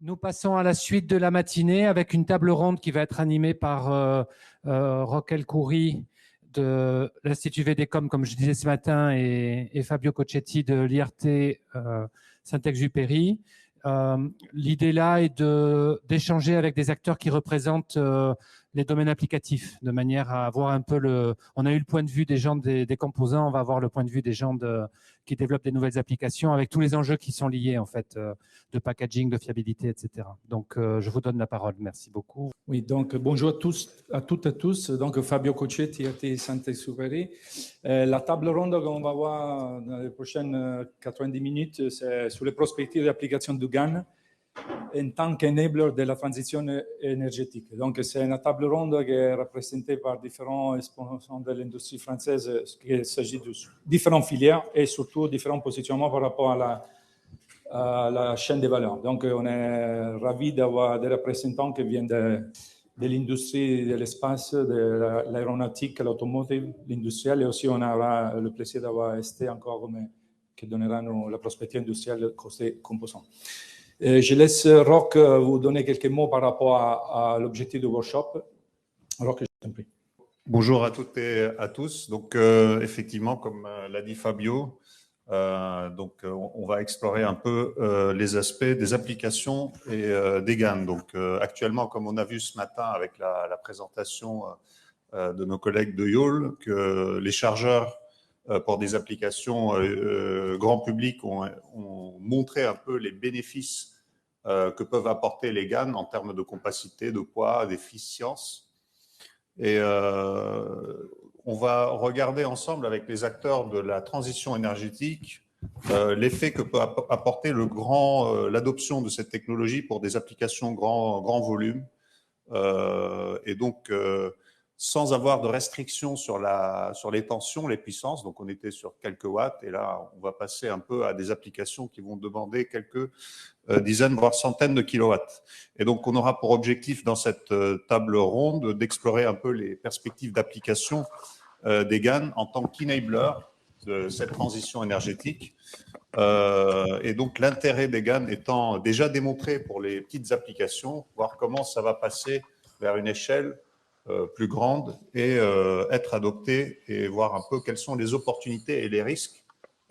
Nous passons à la suite de la matinée avec une table ronde qui va être animée par Roch El-Khoury de l'Institut VDCOM, comme je disais ce matin, et Fabio Cocchetti de l'IRT Saint-Exupéry. L'idée là est d'échanger avec des acteurs qui représentent les domaines applicatifs, de manière à avoir un peu on a eu le point de vue des gens des composants, on va avoir le point de vue des gens qui développent des nouvelles applications avec tous les enjeux qui sont liés en fait, de packaging, de fiabilité, etc. Donc je vous donne la parole. Merci beaucoup. Oui, donc bonjour à tous, à toutes et à tous. Donc Fabio Cocchetti, IRT Saint-Exupéry. La table ronde qu'on va voir dans les prochaines 90 minutes, c'est sur les perspectives d'application du GAN en tant qu'enabler de la transition énergétique. Donc c'est une table ronde qui est représentée par différents exposants de l'industrie française. Il s'agit de différentes filières et surtout différents positionnements par rapport à la chaîne de valeur. Donc, on est ravis d'avoir des représentants qui viennent de l'industrie de l'espace, de l'aéronautique, l'automotive, l'industriel. Et aussi, on aura le plaisir d'avoir Esté encore qui donnera la prospective industrielle côté composants. Je laisse Roch vous donner quelques mots par rapport à l'objectif du workshop. Roch, je t'en prie. Bonjour à toutes et à tous. Donc, effectivement, comme l'a dit Fabio, on va explorer un peu les aspects des applications et des GAN. Donc, actuellement, comme on a vu ce matin avec la présentation de nos collègues de Yole, que les chargeurs pour des applications grand public ont montré un peu les bénéfices que peuvent apporter les GAN en termes de compacité, de poids, d'efficience. Et on va regarder ensemble avec les acteurs de la transition énergétique l'effet que peut apporter l'adoption de cette technologie pour des applications grand volume. Et donc, sans avoir de restrictions sur les tensions, les puissances. Donc, on était sur quelques watts et là, on va passer un peu à des applications qui vont demander quelques dizaines, voire centaines de kilowatts. Et donc, on aura pour objectif dans cette table ronde d'explorer un peu les perspectives d'application des GAN en tant qu'enabler de cette transition énergétique. Et donc, l'intérêt des GAN étant déjà démontré pour les petites applications, voir comment ça va passer vers une échelle plus grande et être adopté et voir un peu quelles sont les opportunités et les risques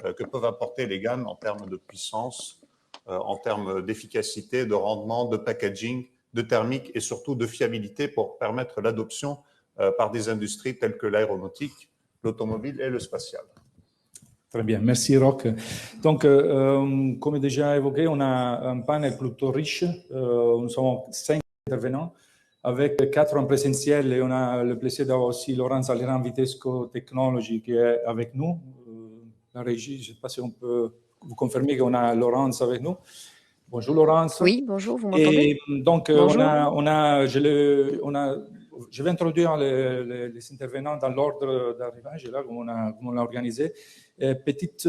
que peuvent apporter les GAN en termes de puissance, en termes d'efficacité, de rendement, de packaging, de thermique et surtout de fiabilité pour permettre l'adoption par des industries telles que l'aéronautique, l'automobile et le spatial. Très bien, merci Roch. Donc, comme déjà évoqué, on a un panel plutôt riche. Nous sommes 5 intervenants avec 4 en présentiel et on a le plaisir d'avoir aussi Laurence Alliran-Vitesco Technology qui est avec nous. La régie, je ne sais pas si on peut vous confirmer qu'on a Laurence avec nous. Bonjour Laurence. Oui, bonjour, vous m'entendez? Et donc, je vais introduire les intervenants dans l'ordre d'arrivage, là, comme on l'a organisé. Petite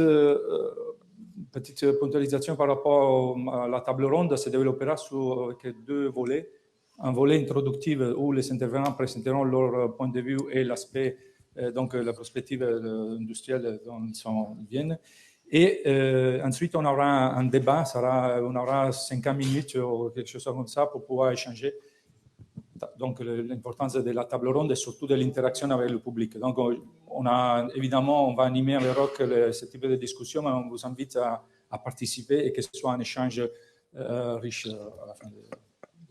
puntualisation par rapport à la table ronde, se développera sur 2 volets. Un volet introductif où les intervenants présenteront leur point de vue et l'aspect, donc la perspective industrielle dont ils viennent. Et ensuite, on aura un débat, on aura 50 minutes ou quelque chose comme ça pour pouvoir échanger. Donc, l'importance de la table ronde et surtout de l'interaction avec le public. Donc, évidemment, on va animer avec Roch ce type de discussion, mais on vous invite à participer et que ce soit un échange riche à la fin de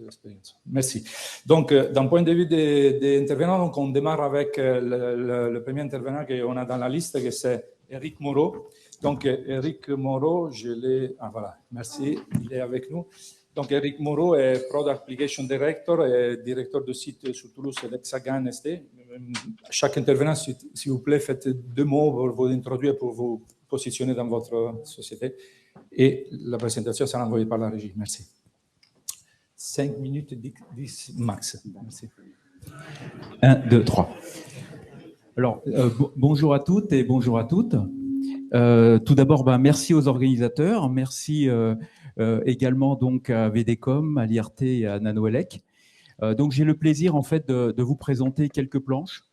l'expérience. Merci. Donc, d'un point de vue des intervenants, donc on démarre avec le premier intervenant qu'on a dans la liste, que c'est Eric Moreau. Donc, Eric Moreau, voilà, merci, il est avec nous. Donc, Eric Moreau est Product Application Director et directeur de site sur Toulouse et l'Hexagon ST. Chaque intervenant, s'il vous plaît, faites 2 mots pour vous introduire, pour vous positionner dans votre société. Et la présentation sera envoyée par la régie. Merci. 5 minutes 10 max. Merci. 1, 2, 3. Alors, bonjour à toutes et bonjour à toutes. Tout d'abord, merci aux organisateurs, merci également donc à VDCOM, à l'IRT et à NanoElec. Donc, j'ai le plaisir en fait de vous présenter quelques planches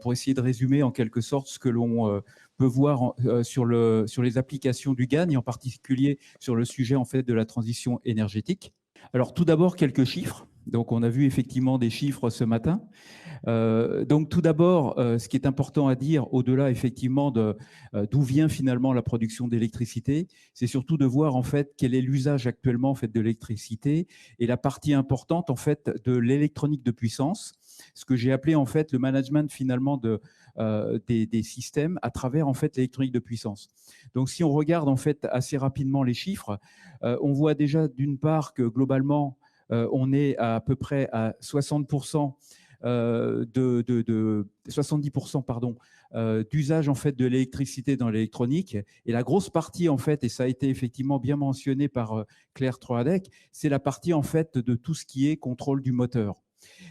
pour essayer de résumer en quelque sorte ce que l'on peut voir sur les applications du GAN et en particulier sur le sujet en fait de la transition énergétique. Alors, tout d'abord, quelques chiffres. Donc, on a vu effectivement des chiffres ce matin. Donc, tout d'abord, ce qui est important à dire, au-delà effectivement d'où vient finalement la production d'électricité, c'est surtout de voir en fait quel est l'usage actuellement en fait de l'électricité et la partie importante en fait de l'électronique de puissance, ce que j'ai appelé en fait le management finalement des systèmes à travers en fait l'électronique de puissance. Donc, si on regarde en fait assez rapidement les chiffres, on voit déjà d'une part que globalement on est à peu près à 60%. 70% pardon, d'usage en fait de l'électricité dans l'électronique. Et la grosse partie en fait, et ça a été effectivement bien mentionné par Claire Troadec, c'est la partie en fait de tout ce qui est contrôle du moteur.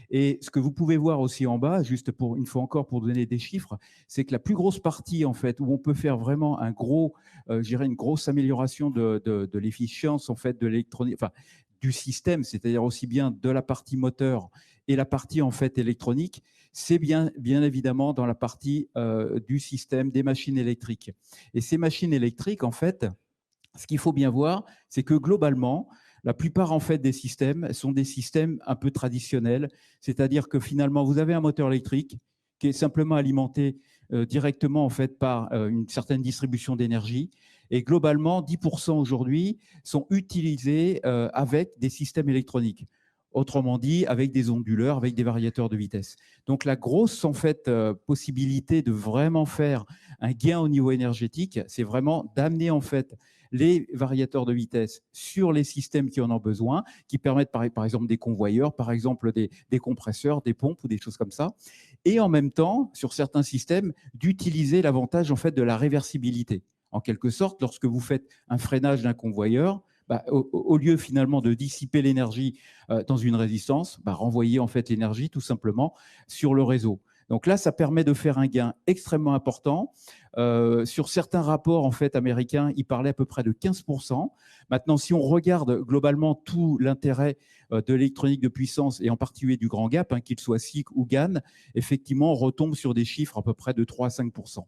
Et ce que vous pouvez voir aussi en bas, juste pour une fois encore pour donner des chiffres, c'est que la plus grosse partie en fait où on peut faire vraiment un gros, je dirais une grosse amélioration de l'efficience en fait de l'électronique, enfin du système, c'est-à-dire aussi bien de la partie moteur et la partie en fait électronique, c'est bien évidemment dans la partie du système des machines électriques. Et ces machines électriques, en fait, ce qu'il faut bien voir, c'est que globalement, la plupart en fait des systèmes sont des systèmes un peu traditionnels, c'est-à-dire que finalement, vous avez un moteur électrique qui est simplement alimenté directement en fait par une certaine distribution d'énergie. Et globalement, 10% aujourd'hui sont utilisés avec des systèmes électroniques. Autrement dit, avec des onduleurs, avec des variateurs de vitesse. Donc, la grosse en fait possibilité de vraiment faire un gain au niveau énergétique, c'est vraiment d'amener en fait les variateurs de vitesse sur les systèmes qui en ont besoin, qui permettent par exemple des convoyeurs, par exemple des compresseurs, des pompes ou des choses comme ça. Et en même temps, sur certains systèmes, d'utiliser l'avantage en fait de la réversibilité. En quelque sorte, lorsque vous faites un freinage d'un convoyeur, au lieu finalement de dissiper l'énergie dans une résistance, renvoyer en fait l'énergie tout simplement sur le réseau. Donc là, ça permet de faire un gain extrêmement important. Sur certains rapports en fait américains, ils parlaient à peu près de 15%. Maintenant, si on regarde globalement tout l'intérêt de l'électronique de puissance et en particulier du grand gap, qu'il soit SiC ou GaN, effectivement, on retombe sur des chiffres à peu près de 3 à 5%.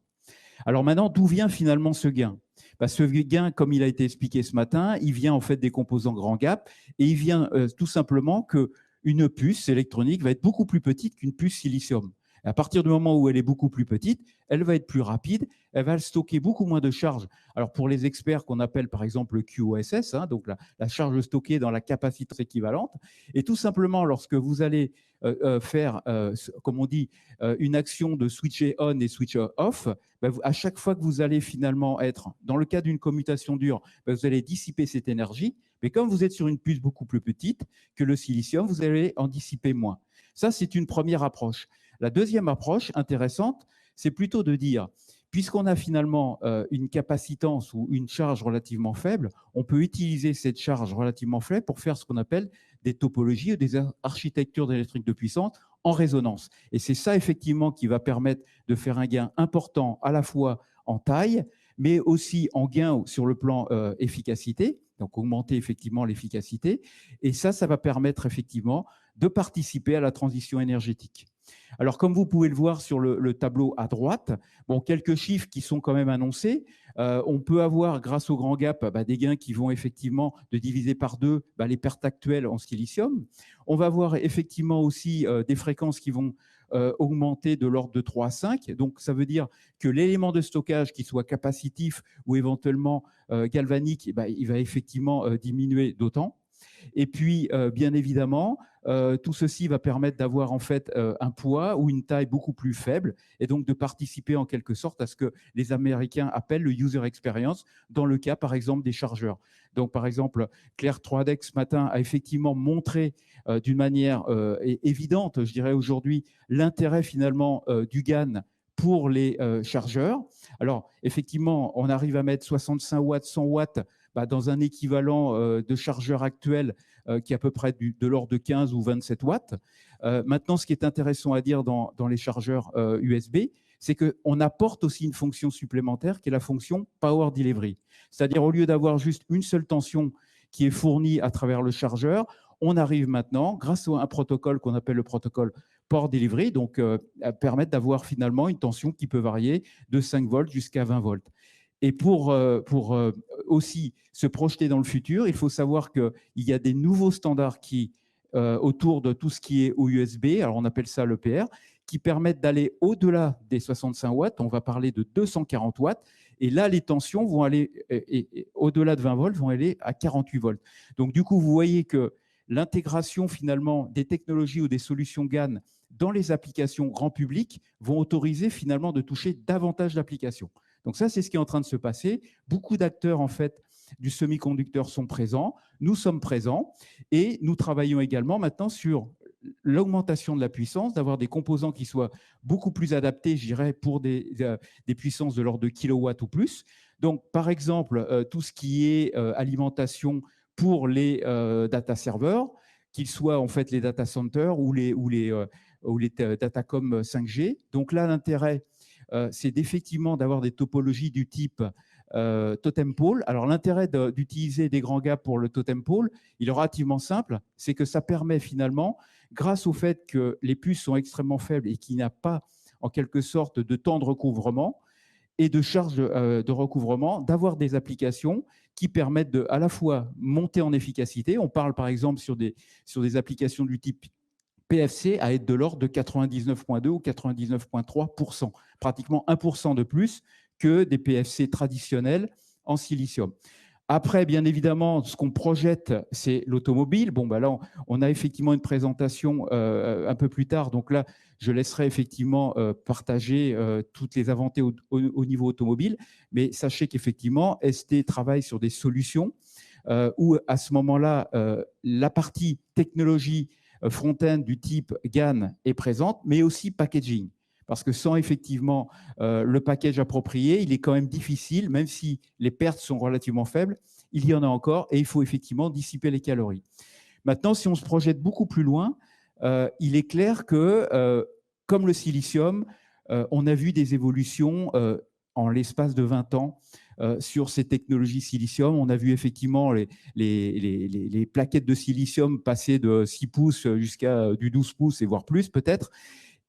Alors maintenant, d'où vient finalement ce gain ? Ce gain, comme il a été expliqué ce matin, il vient en fait des composants grand gap et il vient tout simplement qu'une puce électronique va être beaucoup plus petite qu'une puce silicium. À partir du moment où elle est beaucoup plus petite, elle va être plus rapide, elle va stocker beaucoup moins de charge. Alors pour les experts qu'on appelle par exemple le QoS, donc la charge stockée dans la capacité équivalente, et tout simplement lorsque vous allez faire, comme on dit, une action de switcher on et switcher off, à chaque fois que vous allez finalement être, dans le cas d'une commutation dure, vous allez dissiper cette énergie, mais comme vous êtes sur une puce beaucoup plus petite que le silicium, vous allez en dissiper moins. Ça, c'est une première approche. La deuxième approche intéressante, c'est plutôt de dire, puisqu'on a finalement une capacitance ou une charge relativement faible, on peut utiliser cette charge relativement faible pour faire ce qu'on appelle des topologies ou des architectures d'électronique de puissance en résonance. Et c'est ça effectivement qui va permettre de faire un gain important à la fois en taille, mais aussi en gain sur le plan efficacité, donc augmenter effectivement l'efficacité. Et ça va permettre effectivement de participer à la transition énergétique. Alors, comme vous pouvez le voir sur le tableau à droite, quelques chiffres qui sont quand même annoncés. On peut avoir, grâce au grand gap, des gains qui vont effectivement de diviser par 2 les pertes actuelles en silicium. On va voir effectivement aussi des fréquences qui vont augmenter de l'ordre de 3 à 5. Donc, ça veut dire que l'élément de stockage, qui soit capacitif ou éventuellement galvanique, il va effectivement diminuer d'autant. Et puis, bien évidemment, tout ceci va permettre d'avoir en fait un poids ou une taille beaucoup plus faible et donc de participer en quelque sorte à ce que les Américains appellent le user experience dans le cas, par exemple, des chargeurs. Donc, par exemple, Claire Troadec ce matin a effectivement montré d'une manière évidente, je dirais aujourd'hui, l'intérêt finalement du GaN pour les chargeurs. Alors, effectivement, on arrive à mettre 65 watts, 100 watts dans un équivalent de chargeur actuel qui est à peu près de l'ordre de 15 ou 27 watts. Maintenant, ce qui est intéressant à dire dans les chargeurs USB, c'est qu'on apporte aussi une fonction supplémentaire qui est la fonction Power Delivery. C'est-à-dire, au lieu d'avoir juste une seule tension qui est fournie à travers le chargeur, on arrive maintenant, grâce à un protocole qu'on appelle le protocole Power Delivery, donc à permettre d'avoir finalement une tension qui peut varier de 5 volts jusqu'à 20 volts. Et pour aussi se projeter dans le futur. Il faut savoir qu'il y a des nouveaux standards qui, autour de tout ce qui est au USB, alors on appelle ça l'EPR, qui permettent d'aller au-delà des 65 watts. On va parler de 240 watts. Et là, les tensions vont aller, au-delà de 20 volts, vont aller à 48 volts. Donc, du coup, vous voyez que l'intégration finalement des technologies ou des solutions GaN dans les applications grand public vont autoriser finalement de toucher davantage d'applications. Donc ça, c'est ce qui est en train de se passer. Beaucoup d'acteurs en fait du semi-conducteur sont présents, nous sommes présents et nous travaillons également maintenant sur l'augmentation de la puissance, d'avoir des composants qui soient beaucoup plus adaptés, je dirais, pour des puissances de l'ordre de kilowatts ou plus. Donc, par exemple, tout ce qui est alimentation pour les data servers, qu'ils soient en fait les data centers ou les datacom 5G. Donc là, l'intérêt, c'est d'effectivement d'avoir des topologies du type totem pole. Alors l'intérêt d'utiliser des grands gaps pour le totem pole, il est relativement simple, c'est que ça permet finalement, grâce au fait que les puces sont extrêmement faibles et qu'il n'y a pas en quelque sorte de temps de recouvrement et de charge de recouvrement, d'avoir des applications qui permettent de à la fois monter en efficacité. On parle par exemple sur des applications du type PFC à être de l'ordre de 99,2 ou 99,3%, pratiquement 1% de plus que des PFC traditionnels en silicium. Après, bien évidemment, ce qu'on projette, c'est l'automobile. Bon, bah là, on a effectivement une présentation un peu plus tard. Donc là, je laisserai effectivement partager toutes les avancées au niveau automobile. Mais sachez qu'effectivement, ST travaille sur des solutions où, à ce moment-là, la partie technologie front-end du type GaN est présente, mais aussi packaging. Parce que sans effectivement le package approprié, il est quand même difficile, même si les pertes sont relativement faibles, il y en a encore et il faut effectivement dissiper les calories. Maintenant, si on se projette beaucoup plus loin, il est clair que, comme le silicium, on a vu des évolutions en l'espace de 20 ans sur ces technologies silicium. On a vu effectivement les plaquettes de silicium passer de 6 pouces jusqu'à du 12 pouces et voire plus peut-être.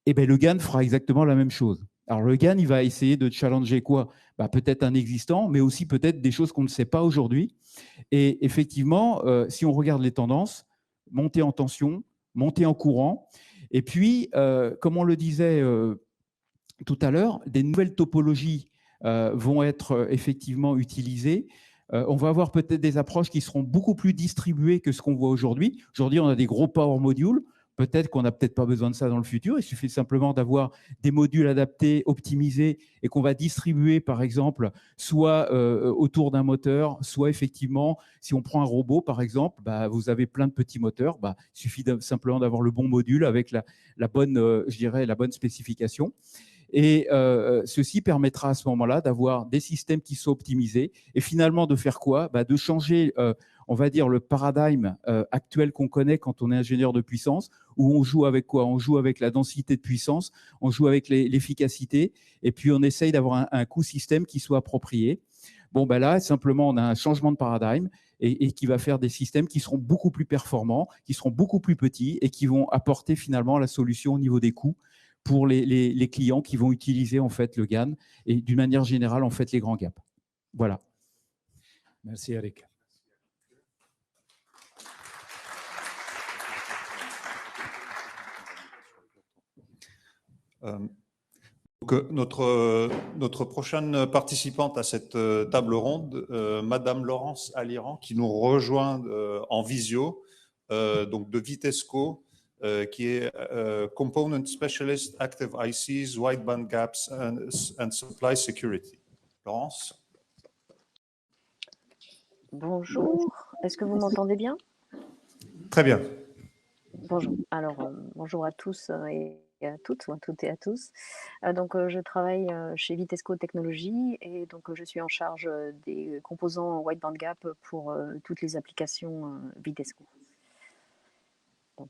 Et bien, le GaN fera exactement la même chose. Alors, le GaN, il va essayer de challenger quoi? Peut-être un existant, mais aussi peut-être des choses qu'on ne sait pas aujourd'hui. Et effectivement, si on regarde les tendances, monter en tension, monter en courant, et puis, comme on le disait tout à l'heure, des nouvelles topologies vont être effectivement utilisées. On va avoir peut-être des approches qui seront beaucoup plus distribuées que ce qu'on voit aujourd'hui. Aujourd'hui, on a des gros power modules. Peut-être qu'on n'a peut-être pas besoin de ça dans le futur. Il suffit simplement d'avoir des modules adaptés, optimisés et qu'on va distribuer, par exemple, soit autour d'un moteur, soit effectivement, si on prend un robot, par exemple, vous avez plein de petits moteurs. Il suffit simplement d'avoir le bon module avec la bonne, je dirais, la bonne spécification. Et ceci permettra à ce moment-là d'avoir des systèmes qui sont optimisés et finalement de faire quoi? De changer, on va dire, le paradigme actuel qu'on connaît quand on est ingénieur de puissance, où on joue avec quoi? On joue avec la densité de puissance, on joue avec l'efficacité et puis on essaye d'avoir un coût système qui soit approprié. Bon, là, simplement, on a un changement de paradigme et qui va faire des systèmes qui seront beaucoup plus performants, qui seront beaucoup plus petits et qui vont apporter finalement la solution au niveau des coûts pour les clients qui vont utiliser en fait le GaN et d'une manière générale en fait les grands gaps. Voilà. Merci Eric. Donc, notre prochaine participante à cette table ronde, Madame Laurence Aliran, qui nous rejoint en visio, donc de Vitesco, qui est Component Specialist, Active ICs, Wideband Gaps and Supply Security. Laurence? Bonjour, est-ce que vous m'entendez bien? Très bien. Bonjour, alors bonjour à tous et à toutes, ou à toutes et à tous. Donc je travaille chez Vitesco Technologies et donc je suis en charge des composants Wideband Gap pour toutes les applications Vitesco. Donc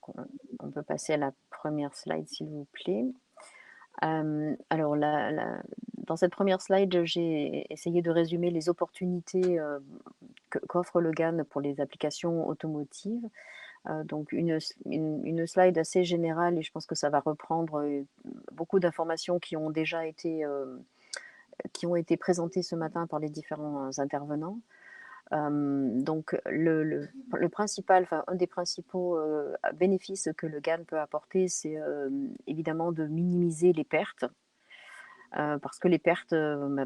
on peut passer à la première slide s'il vous plaît. Alors dans cette première slide, j'ai essayé de résumer les opportunités qu'offre le GaN pour les applications automotives. Donc une slide assez générale et je pense que ça va reprendre beaucoup d'informations qui ont déjà été présentées ce matin par les différents intervenants. Donc, le principal, enfin, un des principaux bénéfices que le GAN peut apporter, c'est évidemment de minimiser les pertes. Parce que les pertes,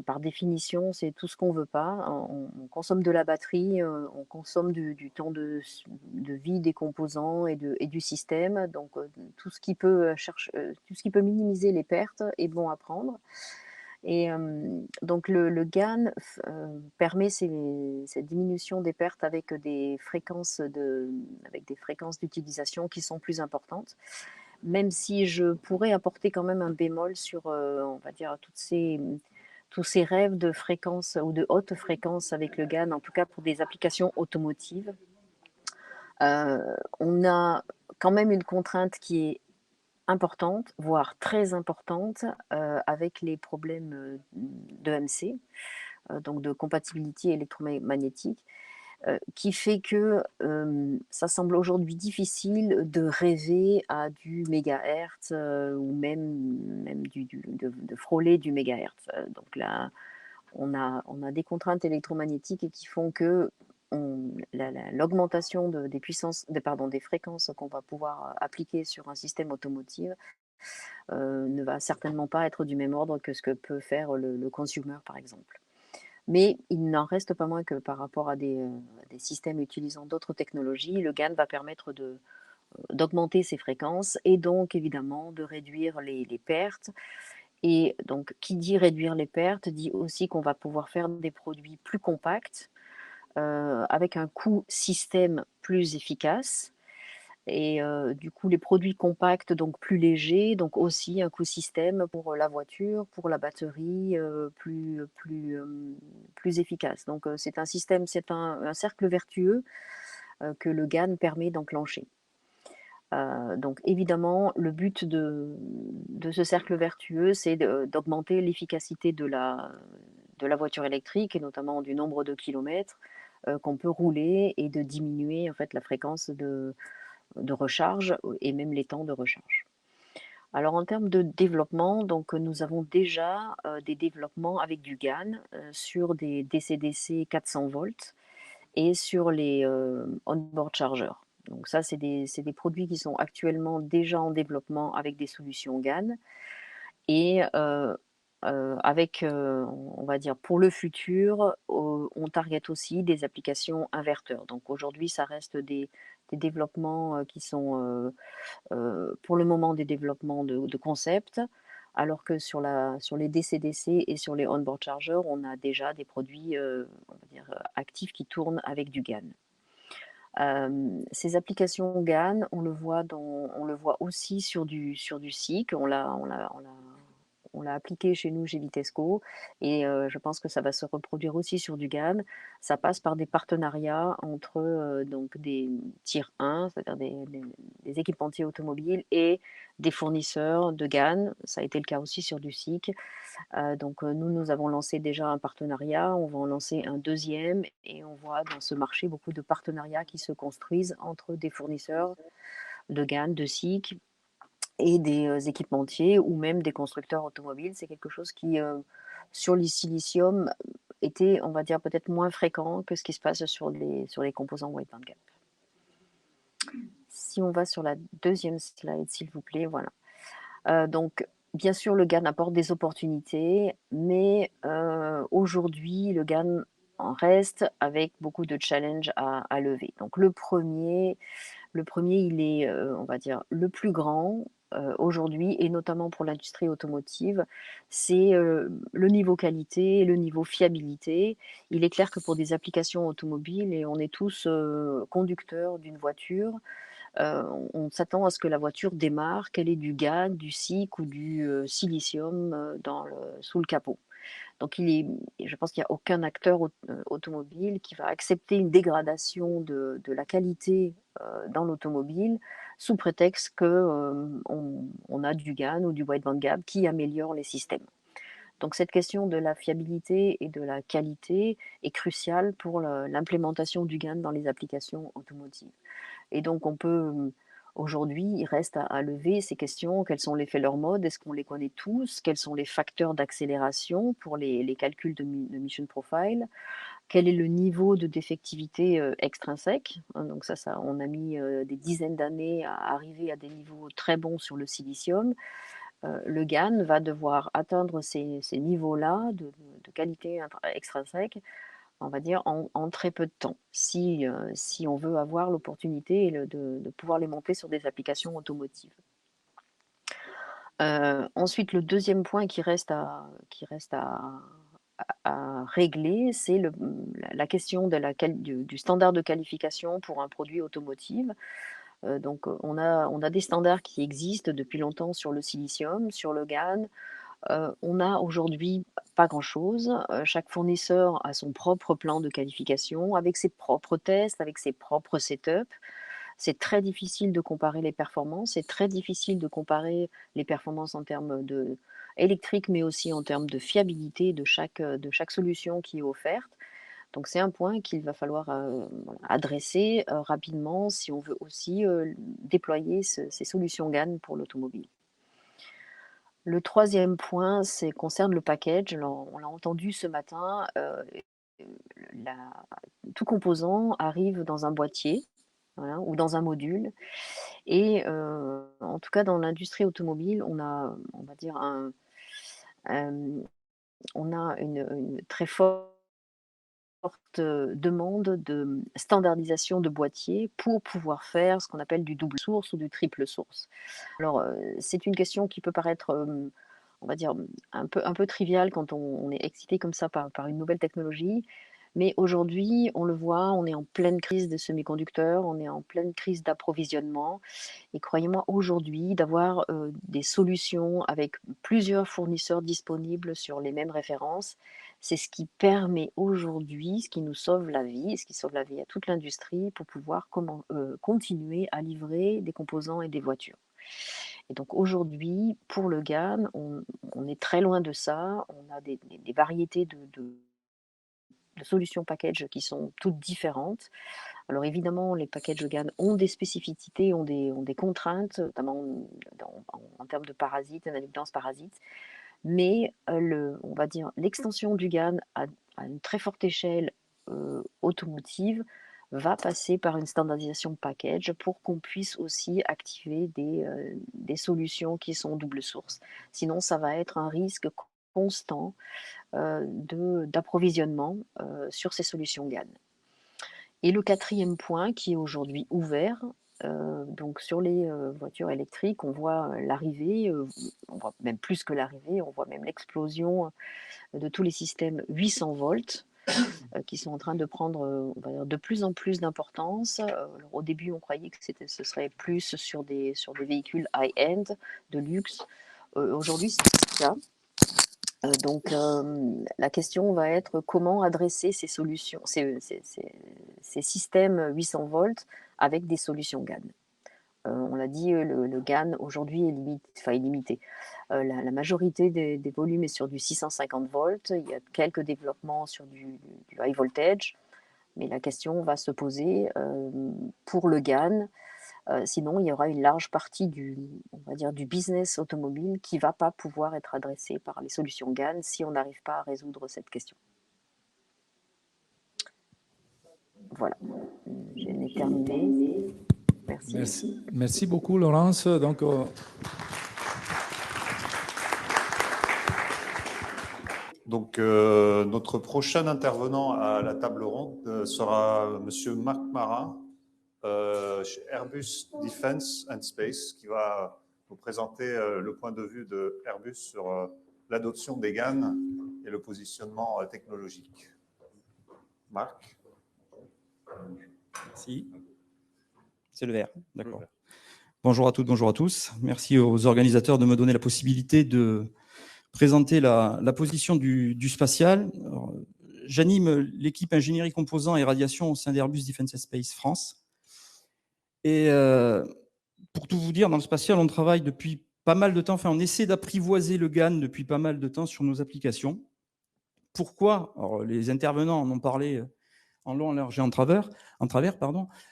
par définition, c'est tout ce qu'on ne veut pas. On consomme de la batterie, on consomme du temps de vie des composants et du système. Donc, tout ce qui peut tout ce qui peut minimiser les pertes est bon à prendre. Et donc, le GAN permet cette diminution des pertes avec des fréquences d'utilisation qui sont plus importantes. Même si je pourrais apporter quand même un bémol sur, on va dire, tous ces rêves de fréquences ou de haute fréquence avec le GAN, en tout cas pour des applications automotives. On a quand même une contrainte qui est importante, voire très importante, avec les problèmes d'EMC, donc de compatibilité électromagnétique, qui fait que ça semble aujourd'hui difficile de rêver à du mégahertz ou même de frôler du mégahertz. Donc là, on a des contraintes électromagnétiques qui font que l'augmentation des puissances, des fréquences qu'on va pouvoir appliquer sur un système automotive ne va certainement pas être du même ordre que ce que peut faire le consumer, par exemple. Mais il n'en reste pas moins que par rapport à des systèmes utilisant d'autres technologies, le GAN va permettre d'augmenter ces fréquences et donc évidemment de réduire les pertes. Et donc, qui dit réduire les pertes, dit aussi qu'on va pouvoir faire des produits plus compacts, avec un coût système plus efficace. Et du coup, les produits compacts, donc plus légers, donc aussi un coût système pour la voiture, pour la batterie, plus efficace. Donc c'est un système, c'est un cercle vertueux que le GAN permet d'enclencher. Donc évidemment, le but de ce cercle vertueux, c'est d'augmenter l'efficacité de la voiture électrique et notamment du nombre de kilomètres qu'on peut rouler et de diminuer en fait la fréquence de recharge et même les temps de recharge. Alors en termes de développement, donc nous avons déjà des développements avec du GAN sur des DC-DC 400 volts et sur les on-board chargers. Donc ça, c'est des produits qui sont actuellement déjà en développement avec des solutions GAN. Et avec, on va dire, pour le futur, on target aussi des applications inverteurs. Donc aujourd'hui, ça reste des développements qui sont pour le moment des développements de concept, alors que sur les DC-DC et sur les on-board chargers, on a déjà des produits on va dire, actifs qui tournent avec du GAN. Ces applications GAN, on le voit aussi sur du SiC. On l'a appliqué chez nous, chez Vitesco, et je pense que ça va se reproduire aussi sur du GAN. Ça passe par des partenariats entre donc des tiers 1, c'est-à-dire des équipementiers automobiles, et des fournisseurs de GAN. Ça a été le cas aussi sur du SiC. Donc nous avons lancé déjà un partenariat, on va en lancer un deuxième, et on voit dans ce marché beaucoup de partenariats qui se construisent entre des fournisseurs de GAN, de SiC, et des équipementiers ou même des constructeurs automobiles. C'est quelque chose qui, sur les silicium, était, on va dire, peut-être moins fréquent que ce qui se passe sur les composants wide bandgap. Si on va sur la deuxième slide, s'il vous plaît, voilà. Donc, bien sûr, le GAN apporte des opportunités, mais aujourd'hui, le GAN en reste avec beaucoup de challenges à lever. Donc, le premier, il est, on va dire, le plus grand aujourd'hui, et notamment pour l'industrie automotive, c'est le niveau qualité et le niveau fiabilité. Il est clair que pour des applications automobiles, et on est tous conducteurs d'une voiture, on s'attend à ce que la voiture démarre, qu'elle ait du GAN, du SiC ou du silicium sous le capot. Donc je pense qu'il n'y a aucun acteur automobile qui va accepter une dégradation de la qualité dans l'automobile sous prétexte qu'on a du GAN ou du wide bandgap qui améliore les systèmes. Donc cette question de la fiabilité et de la qualité est cruciale pour l'implémentation du GAN dans les applications automotives. Et donc on peut Aujourd'hui, il reste à lever ces questions. Quels sont les failure modes? Est-ce qu'on les connaît tous? Quels sont les facteurs d'accélération pour les calculs de mission profile? Quel est le niveau de défectivité extrinsèque? Donc ça, on a mis des dizaines d'années à arriver à des niveaux très bons sur le silicium. Le GaN va devoir atteindre ces niveaux-là de qualité extrinsèque, on va dire, en très peu de temps, si on veut avoir l'opportunité de pouvoir les monter sur des applications automotives. Ensuite, le deuxième point qui reste à régler, c'est la question du standard de qualification pour un produit automotive. Donc, on a des standards qui existent depuis longtemps sur le silicium, sur le GaN. On a aujourd'hui pas grand-chose. Chaque fournisseur a son propre plan de qualification, avec ses propres tests, avec ses propres setups. C'est très difficile de comparer les performances, c'est très difficile de comparer les performances en termes électriques, mais aussi en termes de fiabilité de chaque solution qui est offerte. Donc c'est un point qu'il va falloir adresser rapidement si on veut aussi déployer ces solutions GaN pour l'automobile. Le troisième point, concerne le package. Alors, on l'a entendu ce matin, tout composant arrive dans un boîtier, voilà, ou dans un module. Et en tout cas, dans l'industrie automobile, on va dire on a une très forte demande de standardisation de boîtiers pour pouvoir faire ce qu'on appelle du double source ou du triple source. Alors, c'est une question qui peut paraître, on va dire, un peu triviale quand on est excité comme ça par une nouvelle technologie. Mais aujourd'hui, on le voit, on est en pleine crise des semi-conducteurs, on est en pleine crise d'approvisionnement. Et croyez-moi, aujourd'hui, d'avoir des solutions avec plusieurs fournisseurs disponibles sur les mêmes références, c'est ce qui permet aujourd'hui, ce qui nous sauve la vie, et ce qui sauve la vie à toute l'industrie pour pouvoir continuer à livrer des composants et des voitures. Et donc aujourd'hui, pour le GaN, on est très loin de ça. On a des variétés de solutions package qui sont toutes différentes. Alors évidemment, les packages GaN ont des spécificités, ont des contraintes, notamment en termes de parasites, d'inductance parasite. Mais on va dire l'extension du GaN à une très forte échelle automotive va passer par une standardisation package pour qu'on puisse aussi activer des solutions qui sont double source. Sinon, ça va être un risque constant d'approvisionnement sur ces solutions GaN. Et le quatrième point qui est aujourd'hui ouvert, donc sur les voitures électriques, on voit l'arrivée, on voit même plus que l'arrivée, on voit même l'explosion de tous les systèmes 800 volts qui sont en train de prendre on va dire, de plus en plus d'importance. Au début, on croyait que ce serait plus sur des véhicules high-end, de luxe. Aujourd'hui, c'est ça. Donc, la question va être comment adresser ces solutions, ces systèmes 800 volts avec des solutions GaN. On l'a dit, le GaN aujourd'hui est limité. La majorité des volumes est sur du 650 volts. Il y a quelques développements sur du high voltage, mais la question va se poser pour le GaN. Sinon, il y aura une large partie on va dire, du business automobile qui ne va pas pouvoir être adressée par les solutions GaN si on n'arrive pas à résoudre cette question. Voilà, j'ai terminé. Merci. Merci beaucoup, Laurence. Donc, notre prochain intervenant à la table ronde sera Monsieur Marc Marin, chez Airbus Defence and Space, qui va nous présenter le point de vue de Airbus sur l'adoption des GaN et le positionnement technologique. Marc. Merci. C'est le vert, d'accord. Bonjour à toutes, bonjour à tous. Merci aux organisateurs de me donner la possibilité de présenter la position du spatial. J'anime l'équipe ingénierie composants et radiation au sein d'Airbus Defence and Space France. Et pour tout vous dire, dans le spatial, on travaille depuis pas mal de temps, enfin on essaie d'apprivoiser le GaN depuis pas mal de temps sur nos applications. Pourquoi? Alors, les intervenants en ont parlé en long, en large et en travers.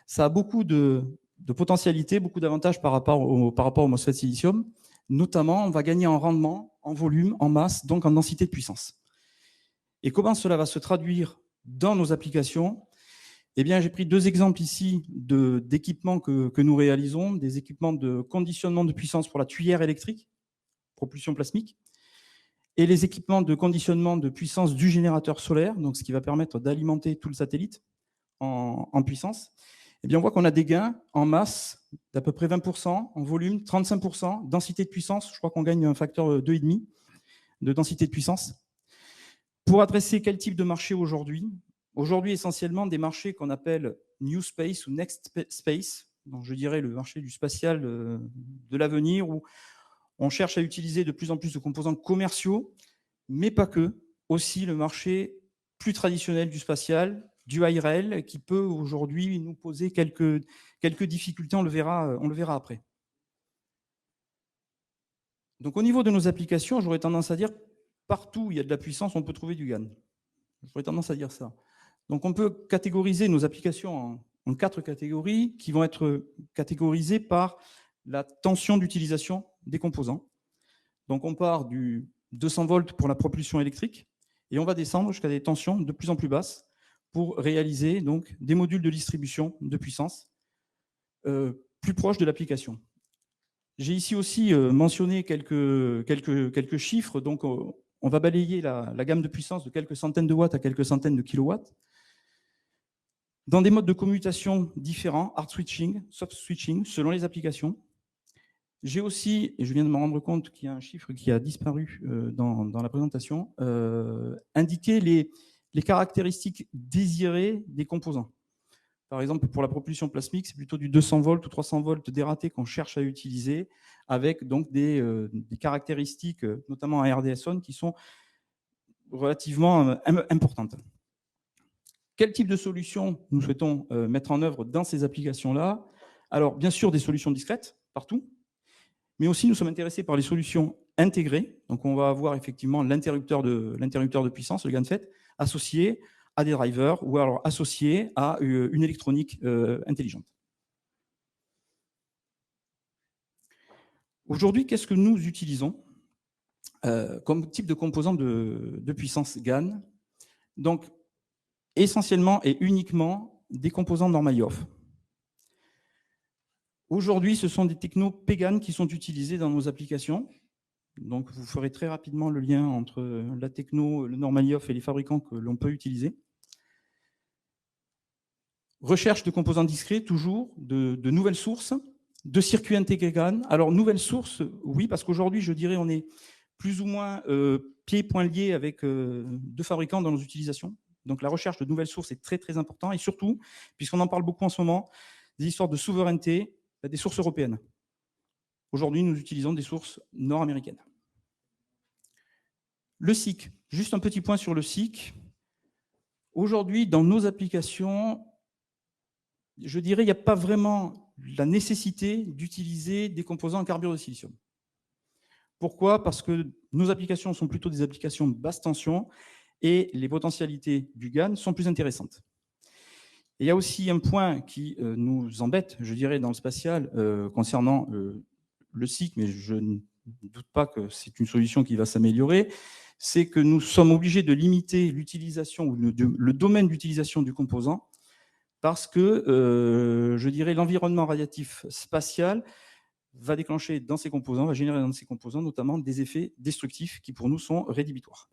Ça a beaucoup de potentialités, beaucoup d'avantages par rapport au MOSFET silicium. Notamment, on va gagner en rendement, en volume, en masse, donc en densité de puissance. Et comment cela va se traduire dans nos applications? Eh bien, j'ai pris 2 exemples ici d'équipements que nous réalisons, des équipements de conditionnement de puissance pour la tuyère électrique, propulsion plasmique, et les équipements de conditionnement de puissance du générateur solaire, donc ce qui va permettre d'alimenter tout le satellite en puissance. Eh bien, on voit qu'on a des gains en masse d'à peu près 20%, en volume 35%, densité de puissance, je crois qu'on gagne un facteur 2,5 de densité de puissance. Pour adresser quel type de marché aujourd'hui? Aujourd'hui, essentiellement des marchés qu'on appelle New Space ou Next Space, donc je dirais le marché du spatial de l'avenir, où on cherche à utiliser de plus en plus de composants commerciaux, mais pas que, aussi le marché plus traditionnel du spatial, du high-rail, qui peut aujourd'hui nous poser quelques difficultés, on le verra après. Donc au niveau de nos applications, j'aurais tendance à dire, partout où il y a de la puissance, on peut trouver du GaN. J'aurais tendance à dire ça. Donc on peut catégoriser nos applications en 4 catégories qui vont être catégorisées par la tension d'utilisation des composants. Donc on part du 200 volts pour la propulsion électrique et on va descendre jusqu'à des tensions de plus en plus basses pour réaliser donc des modules de distribution de puissance plus proches de l'application. J'ai ici aussi mentionné quelques chiffres. Donc on va balayer la gamme de puissance de quelques centaines de watts à quelques centaines de kilowatts. Dans des modes de commutation différents, hard switching, soft switching, selon les applications. J'ai aussi, et je viens de me rendre compte qu'il y a un chiffre qui a disparu dans la présentation, indiqué les caractéristiques désirées des composants. Par exemple, pour la propulsion plasmique, c'est plutôt du 200 volts ou 300 volts dératé qu'on cherche à utiliser, avec donc des caractéristiques, notamment en RDS-on, qui sont relativement importantes. Quel type de solution nous souhaitons mettre en œuvre dans ces applications-là? Alors, bien sûr, des solutions discrètes, partout, mais aussi nous sommes intéressés par les solutions intégrées. Donc, on va avoir effectivement l'interrupteur de puissance, le GaNFET, associé à des drivers ou alors associé à une électronique intelligente. Aujourd'hui, qu'est-ce que nous utilisons comme type de composant de puissance GaN? Donc, essentiellement et uniquement des composants normally off. Aujourd'hui, ce sont des technos P-GaN qui sont utilisés dans nos applications. Donc, vous ferez très rapidement le lien entre la techno, le normally off et les fabricants que l'on peut utiliser. Recherche de composants discrets, toujours, de nouvelles sources, de circuits intégrés GaN. Alors, nouvelles sources, oui, parce qu'aujourd'hui, je dirais, on est plus ou moins pieds-poings liés avec 2 fabricants dans nos utilisations. Donc, la recherche de nouvelles sources est très, très importante. Et surtout, puisqu'on en parle beaucoup en ce moment, des histoires de souveraineté, des sources européennes. Aujourd'hui, nous utilisons des sources nord-américaines. Le SiC, juste un petit point sur le SiC. Aujourd'hui, dans nos applications, je dirais, il n'y a pas vraiment la nécessité d'utiliser des composants en carbure de silicium. Pourquoi? Parce que nos applications sont plutôt des applications basse tension et les potentialités du GaN sont plus intéressantes. Et il y a aussi un point qui nous embête, je dirais, dans le spatial concernant le SiC, mais je ne doute pas que c'est une solution qui va s'améliorer, c'est que nous sommes obligés de limiter l'utilisation ou le domaine d'utilisation du composant parce que, je dirais, l'environnement radiatif spatial va déclencher dans ces composants, va générer dans ces composants notamment des effets destructifs qui pour nous sont rédhibitoires.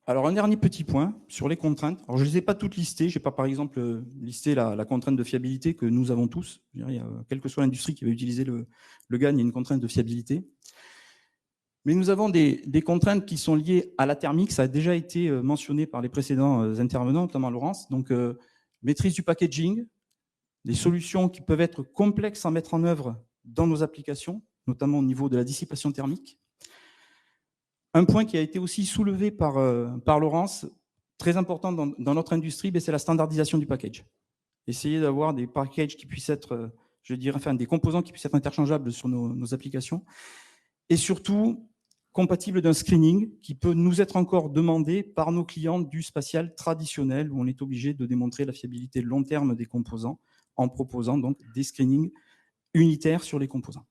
Alors, un dernier petit point sur les contraintes. Alors, je ne les ai pas toutes listées. Je n'ai pas, par exemple, listé la contrainte de fiabilité que nous avons tous. Je dirais, quelle que soit l'industrie qui va utiliser le GaN, il y a une contrainte de fiabilité. Mais nous avons des contraintes qui sont liées à la thermique. Ça a déjà été mentionné par les précédents intervenants, notamment Laurence. Donc, maîtrise du packaging, des solutions qui peuvent être complexes à mettre en œuvre dans nos applications, notamment au niveau de la dissipation thermique. Un point qui a été aussi soulevé par Laurence, très important dans notre industrie, c'est la standardisation du package. Essayer d'avoir des packages qui puissent être, je dirais, enfin, des composants qui puissent être interchangeables sur nos applications. Et surtout, compatible d'un screening qui peut nous être encore demandé par nos clients du spatial traditionnel, où on est obligé de démontrer la fiabilité long terme des composants en proposant donc des screenings unitaires sur les composants.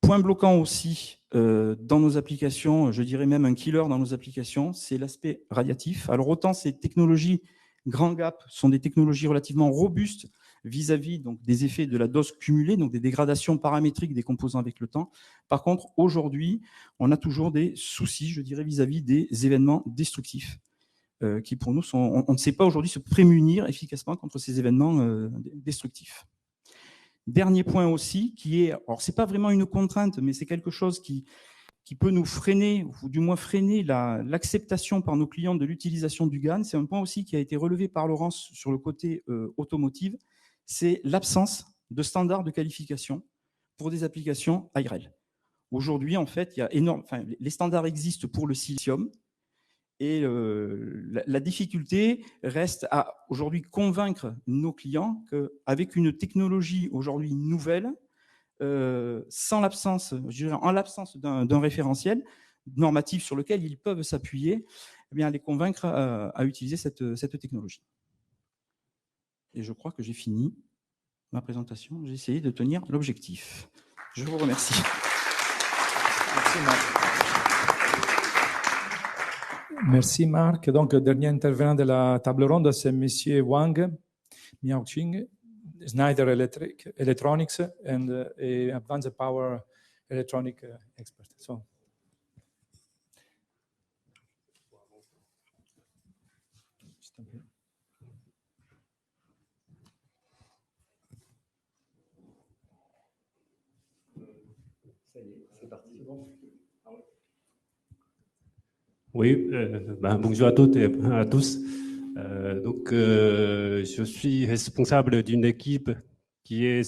Point bloquant aussi dans nos applications, je dirais même un killer dans nos applications, c'est l'aspect radiatif. Alors autant ces technologies grand gap sont des technologies relativement robustes vis-à-vis donc des effets de la dose cumulée, donc des dégradations paramétriques des composants avec le temps. Par contre, aujourd'hui, on a toujours des soucis, je dirais, vis-à-vis des événements destructifs qui pour nous sont... On ne sait pas aujourd'hui se prémunir efficacement contre ces événements destructifs. Dernier point aussi, qui est... Alors, ce n'est pas vraiment une contrainte, mais c'est quelque chose qui peut nous freiner, ou du moins freiner l'acceptation par nos clients de l'utilisation du GaN. C'est un point aussi qui a été relevé par Laurence sur le côté automotive, c'est l'absence de standards de qualification pour des applications IRL. Aujourd'hui, en fait, les standards existent pour le silicium, et la difficulté reste à aujourd'hui convaincre nos clients qu'avec une technologie aujourd'hui nouvelle, en l'absence d'un référentiel normatif sur lequel ils peuvent s'appuyer, eh bien, les convaincre à utiliser cette technologie. Et je crois que j'ai fini ma présentation. J'ai essayé de tenir l'objectif. Je vous remercie. Merci Marc. Merci Marc. Donc, le dernier intervenant de la table ronde, c'est M. Wang Miaoqing, Schneider Electronics and Advanced Power Electronic expert. So. C'est parti. Oui, bonjour à toutes et à tous. Je suis responsable d'une équipe qui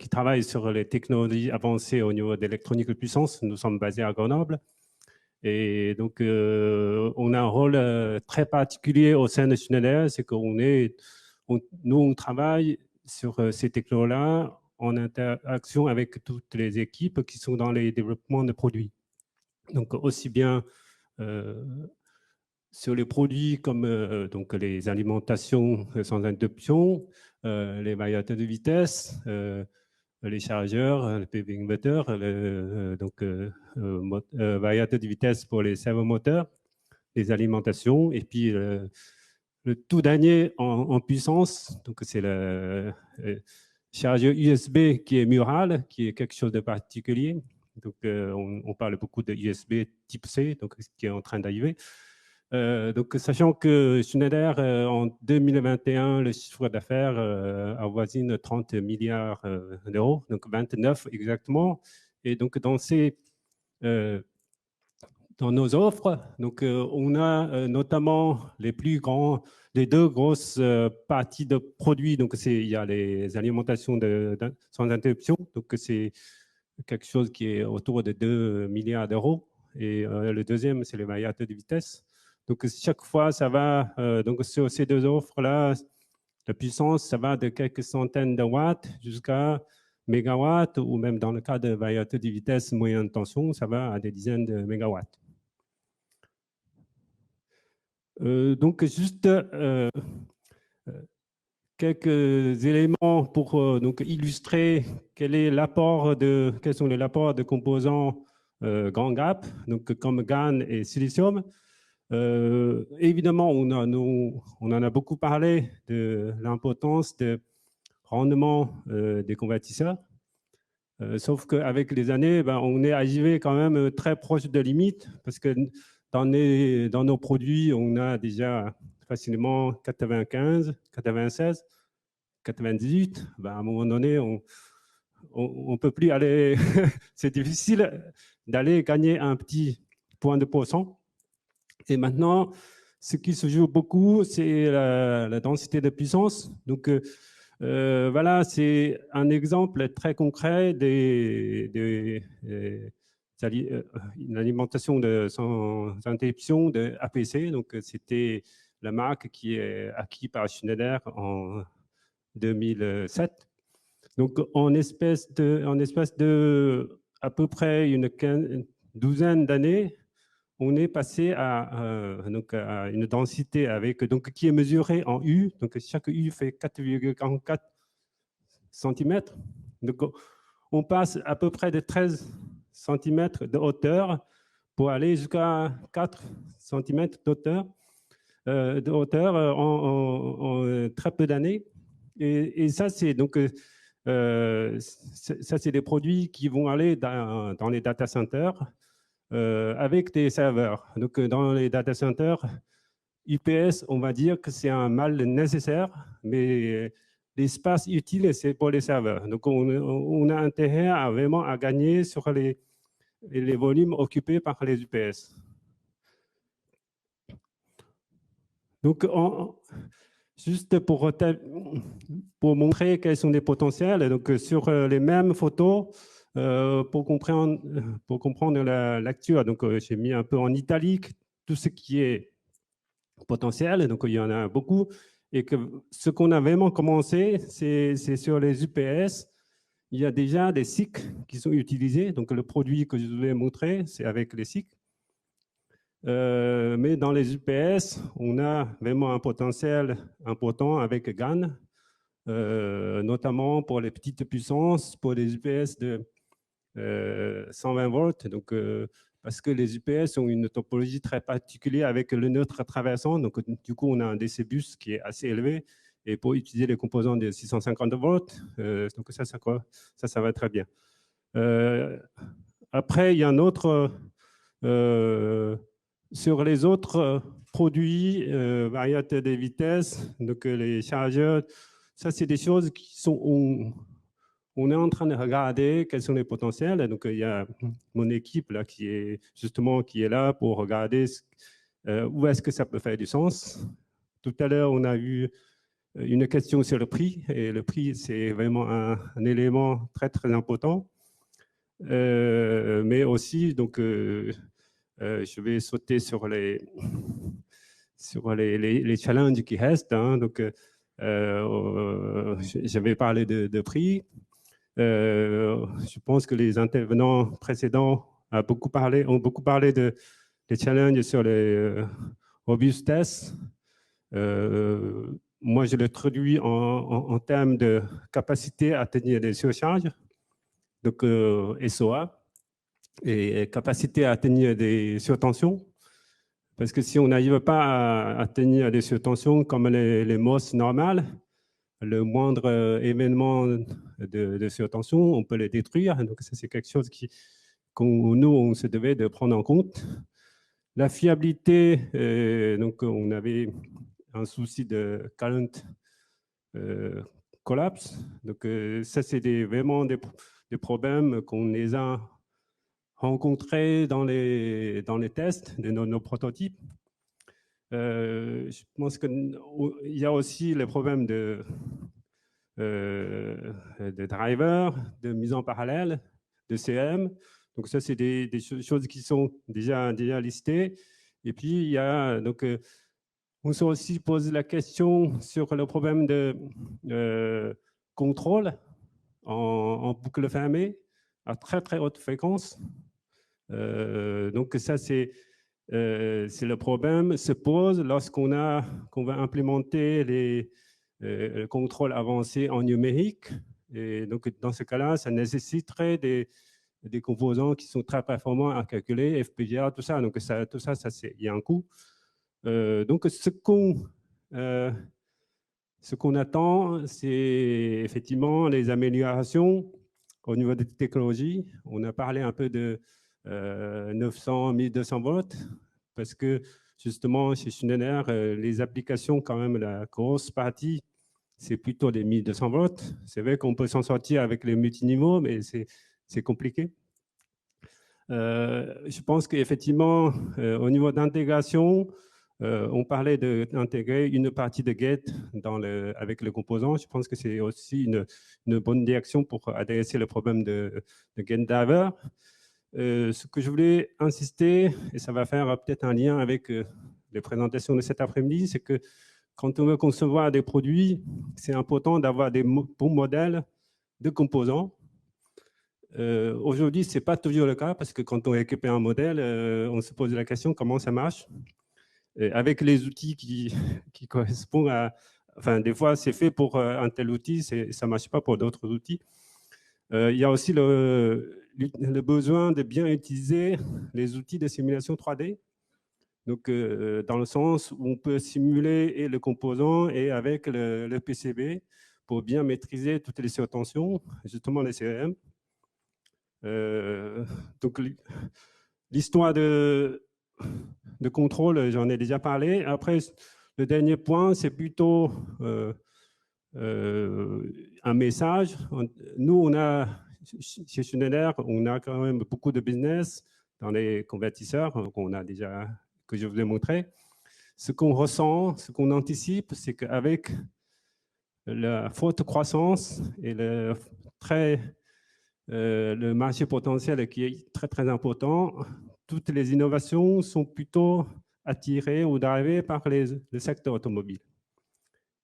travaille sur les technologies avancées au niveau d'électronique de puissance. Nous sommes basés à Grenoble. Et donc, on a un rôle très particulier au sein de Schneider, c'est nous travaille sur ces technologies-là en interaction avec toutes les équipes qui sont dans les développements de produits. Donc, aussi bien sur les produits comme donc les alimentations sans interruption, les variateurs de vitesse, les chargeurs, le PV inverter, variateur de vitesse pour les servomoteurs, les alimentations, et puis le tout dernier en puissance, donc c'est le chargeur USB qui est mural, qui est quelque chose de particulier. Donc, on parle beaucoup de USB type C, donc, qui est en train d'arriver. Donc, sachant que Schneider, en 2021, le chiffre d'affaires avoisine 30 milliards d'euros, donc 29 exactement. Et donc, dans nos offres, donc, on a notamment les deux grosses parties de produits. Donc, il y a les alimentations sans interruption. Donc, c'est quelque chose qui est autour de 2 milliards d'euros. Et le deuxième, c'est les variateurs de vitesse. Donc, chaque fois, ça va, donc sur ces deux offres-là, la puissance, ça va de quelques centaines de watts jusqu'à mégawatts, ou même dans le cas de variateurs de vitesse moyenne tension, ça va à des dizaines de mégawatts. Donc, juste quelques éléments pour donc, illustrer quels sont les apports de composants grand gap, donc comme GaN et silicium. Évidemment, on en a beaucoup parlé de l'importance de rendement des convertisseurs, sauf qu'avec les années, on est arrivé quand même très proche de limite, parce que dans nos produits, on a déjà facilement 95, 96, 98. À un moment donné, on ne peut plus aller. C'est difficile d'aller gagner un petit point de pourcent. Et maintenant, ce qui se joue beaucoup, c'est la densité de puissance. Donc, voilà, c'est un exemple très concret une alimentation sans interruption de APC. Donc, c'était la marque qui est acquise par Schneider en 2007. Donc, en espèce de à peu près douzaine d'années, on est passé donc à une densité qui est mesurée en U. Donc, chaque U fait 4,44 cm. Donc, on passe à peu près de 13 cm de hauteur pour aller jusqu'à 4 cm de hauteur en très peu d'années. Et ça, c'est des produits qui vont aller dans les data centers avec des serveurs. Donc, dans les data centers, UPS, on va dire que c'est un mal nécessaire, mais l'espace utile, c'est pour les serveurs. Donc, on a intérêt vraiment à gagner sur les volumes occupés par les UPS. Donc, juste pour montrer quels sont les potentiels, donc sur les mêmes photos, pour comprendre la lecture, donc j'ai mis un peu en italique tout ce qui est potentiel, donc il y en a beaucoup, et que ce qu'on a vraiment commencé, c'est sur les UPS. Il y a déjà des SiC qui sont utilisés, donc le produit que je vous ai montré, c'est avec les SiC. Mais dans les UPS, on a vraiment un potentiel important avec GaN, notamment pour les petites puissances, pour les UPS de 120 volts, donc, parce que les UPS ont une topologie très particulière avec le neutre traversant. Donc, du coup, on a un DC bus qui est assez élevé. Et pour utiliser les composants de 650 volts, donc ça va très bien. Après, il y a un autre... sur les autres produits, variateur des vitesses, donc les chargeurs, ça, c'est des choses qui sont... On est en train de regarder quels sont les potentiels. Donc, il y a mon équipe là, qui est là pour regarder où est-ce que ça peut faire du sens. Tout à l'heure, on a eu une question sur le prix. Et le prix, c'est vraiment un élément très, très important. Mais aussi, donc, je vais sauter sur les challenges qui restent. Hein. Donc, j'avais parlé de prix. Je pense que les intervenants précédents ont beaucoup parlé des challenges sur les robustesse. Moi, je le traduis en termes de capacité à tenir des surcharges, donc SOA, et capacité à tenir des surtensions. Parce que si on n'arrive pas à tenir des surtensions comme les MOS normales, le moindre événement de surtension, on peut les détruire. Donc, ça, c'est quelque chose nous, on se devait de prendre en compte. La fiabilité, donc, on avait un souci de current collapse. Donc, ça, c'est vraiment des problèmes qu'on les a rencontrés dans les tests de nos prototypes. Je pense qu'il y a aussi les problèmes de drivers, de mise en parallèle, de CM. Donc ça, c'est des choses qui sont déjà listées. Et puis, il y a, donc, on se aussi pose la question sur le problème de contrôle en boucle fermée à très, très haute fréquence. Donc ça, c'est le problème se pose lorsqu'on va implémenter le contrôle avancé en numérique. Et donc, dans ce cas-là, ça nécessiterait des composants qui sont très performants à calculer, FPGA, tout ça. Donc, tout ça, il y a un coût. Donc, ce qu'on attend, c'est effectivement les améliorations au niveau des technologies. On a parlé un peu de 900, 1200 volts, parce que justement, chez Schneider, les applications, quand même, la grosse partie, c'est plutôt les 1200 volts. C'est vrai qu'on peut s'en sortir avec les multiniveaux, mais c'est compliqué. Je pense qu'effectivement, au niveau d'intégration, on parlait d'intégrer une partie de gate avec le composant. Je pense que c'est aussi une bonne direction pour adresser le problème de gate driver. Ce que je voulais insister, et ça va faire peut-être un lien avec les présentations de cet après-midi, c'est que quand on veut concevoir des produits, c'est important d'avoir des bons modèles de composants. Aujourd'hui, ce n'est pas toujours le cas parce que quand on récupère un modèle, on se pose la question comment ça marche. Et avec les outils qui correspondent à... Enfin, des fois, c'est fait pour un tel outil, ça ne marche pas pour d'autres outils. Il y a aussi le besoin de bien utiliser les outils de simulation 3D. Donc, dans le sens où on peut simuler et le composant et avec le PCB pour bien maîtriser toutes les surtensions, justement les CRM. Donc, l'histoire de contrôle, j'en ai déjà parlé. Après, le dernier point, c'est plutôt un message. Nous, on a, chez Schneider, on a quand même beaucoup de business dans les convertisseurs qu'on a déjà, que je vous ai montré. Ce qu'on ressent, ce qu'on anticipe, c'est qu'avec la forte croissance et le marché potentiel qui est très, très important, toutes les innovations sont plutôt attirées ou drivées par le secteur automobile.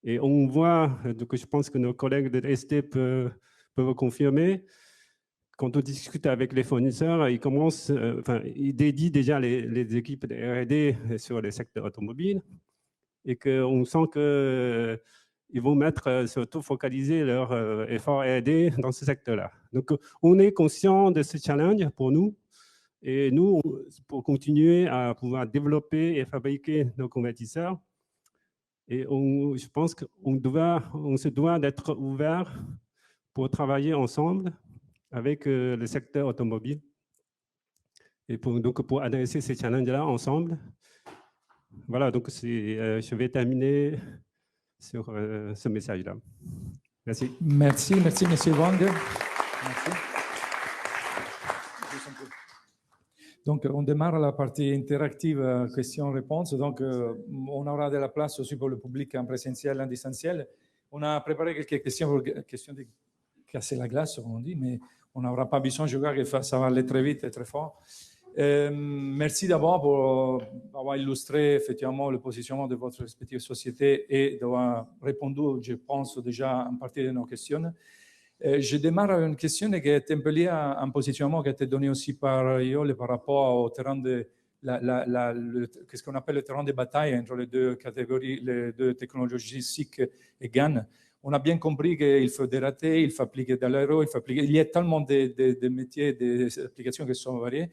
Et on voit, donc je pense que nos collègues de ST peuvent confirmer, quand on discute avec les fournisseurs, ils commencent, ils dédient déjà les équipes de R&D sur le secteur automobile et qu'on sent qu'ils vont surtout focaliser leur effort R&D dans ce secteur-là. Donc, on est conscient de ce challenge pour nous. Et nous, pour continuer à pouvoir développer et fabriquer nos convertisseurs, et je pense qu'on se doit d'être ouvert pour travailler ensemble avec le secteur automobile et pour adresser ces challenges-là ensemble. Voilà, donc je vais terminer sur ce message-là. Merci. Merci, M. Wang. Merci. Donc, on démarre la partie interactive questions-réponses. Donc, on aura de la place aussi pour le public en présentiel, en distanciel. On a préparé quelques questions de casser la glace, comme on dit, mais on n'aura pas besoin. Je crois que ça va aller très vite et très fort. Merci d'abord pour avoir illustré effectivement le positionnement de votre respective société et d'avoir répondu, je pense, déjà en partie de nos questions. Je démarre avec une question qui est un peu liée à un positionnement qui a été donné aussi par Iole par rapport au terrain de qu'est-ce qu'on appelle le terrain de bataille entre les deux catégories, les deux technologies SiC et GaN. On a bien compris qu'il faut dérater, il faut appliquer de l'aéro, il y a tellement de métiers, des applications qui sont variées.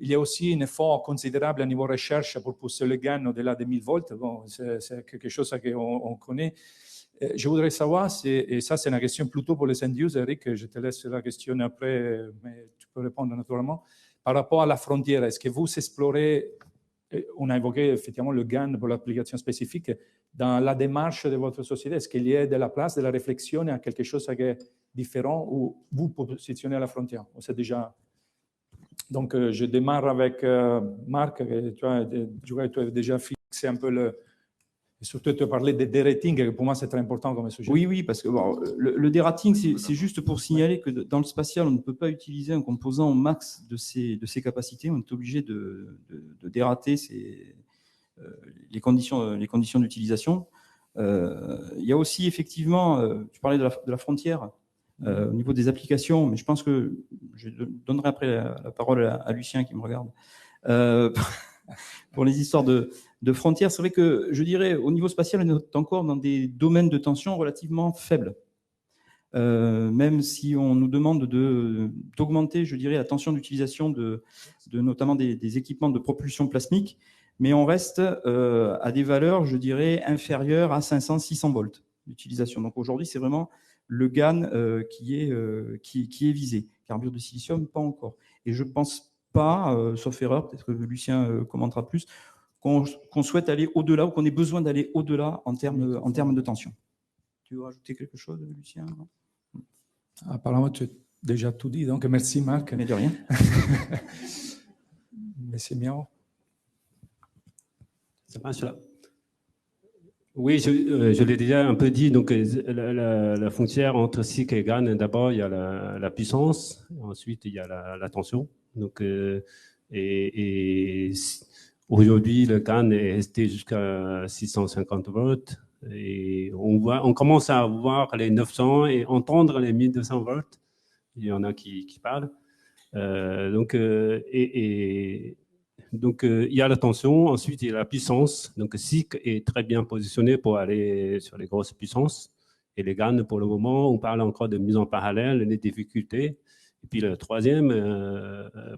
Il y a aussi un effort considérable à niveau recherche pour pousser le GaN au-delà de 1000 volts. Bon, c'est quelque chose qu'on connaît. Je voudrais savoir, et ça c'est une question plutôt pour les end-users, Eric, je te laisse la question après, mais tu peux répondre naturellement. Par rapport à la frontière, est-ce que vous explorez, on a évoqué effectivement le GaN pour l'application spécifique, dans la démarche de votre société, est-ce qu'il y a de la place, de la réflexion à quelque chose qui est différent ou vous positionnez à la frontière? C'est déjà... Donc, je démarre avec Marc, tu as déjà fixé un peu le... Et surtout, tu as parlé de derating, que pour moi, c'est très important comme sujet. Oui, parce que bon, le derating, c'est juste pour signaler que dans le spatial, on ne peut pas utiliser un composant au max de ses capacités. On est obligé de dérater les conditions d'utilisation. Il y a aussi, effectivement, tu parlais de la frontière au niveau des applications, mais je pense que je donnerai après la parole à Lucien qui me regarde. Pour les histoires de frontières, c'est vrai que je dirais au niveau spatial, on est encore dans des domaines de tension relativement faibles. Même si on nous demande d'augmenter, je dirais, la tension d'utilisation de notamment des équipements de propulsion plasmique, mais on reste à des valeurs, je dirais, inférieures à 500-600 volts d'utilisation. Donc aujourd'hui, c'est vraiment le GaN qui est visé. Carbure de silicium, pas encore. Et je pense pas, sauf erreur, peut-être que Lucien commentera plus, qu'on souhaite aller au-delà ou qu'on ait besoin d'aller au-delà en termes de tension. Tu veux rajouter quelque chose, Lucien? Apparemment, tu as déjà tout dit, donc merci Marc. Mais de rien. Monsieur Miao. Ça marche là. Oui, je l'ai déjà un peu dit, donc la frontière entre SiC et GaN, d'abord il y a la puissance, ensuite il y a la tension. Donc, aujourd'hui, le GaN est resté jusqu'à 650 volts et on commence à voir les 900 et entendre les 1200 volts. il y en a qui parlent. Donc, il y a la tension, ensuite il y a la puissance. Donc, SIC est très bien positionné pour aller sur les grosses puissances. Et les GAN, pour le moment, on parle encore de mise en parallèle, des difficultés. Et puis le troisième,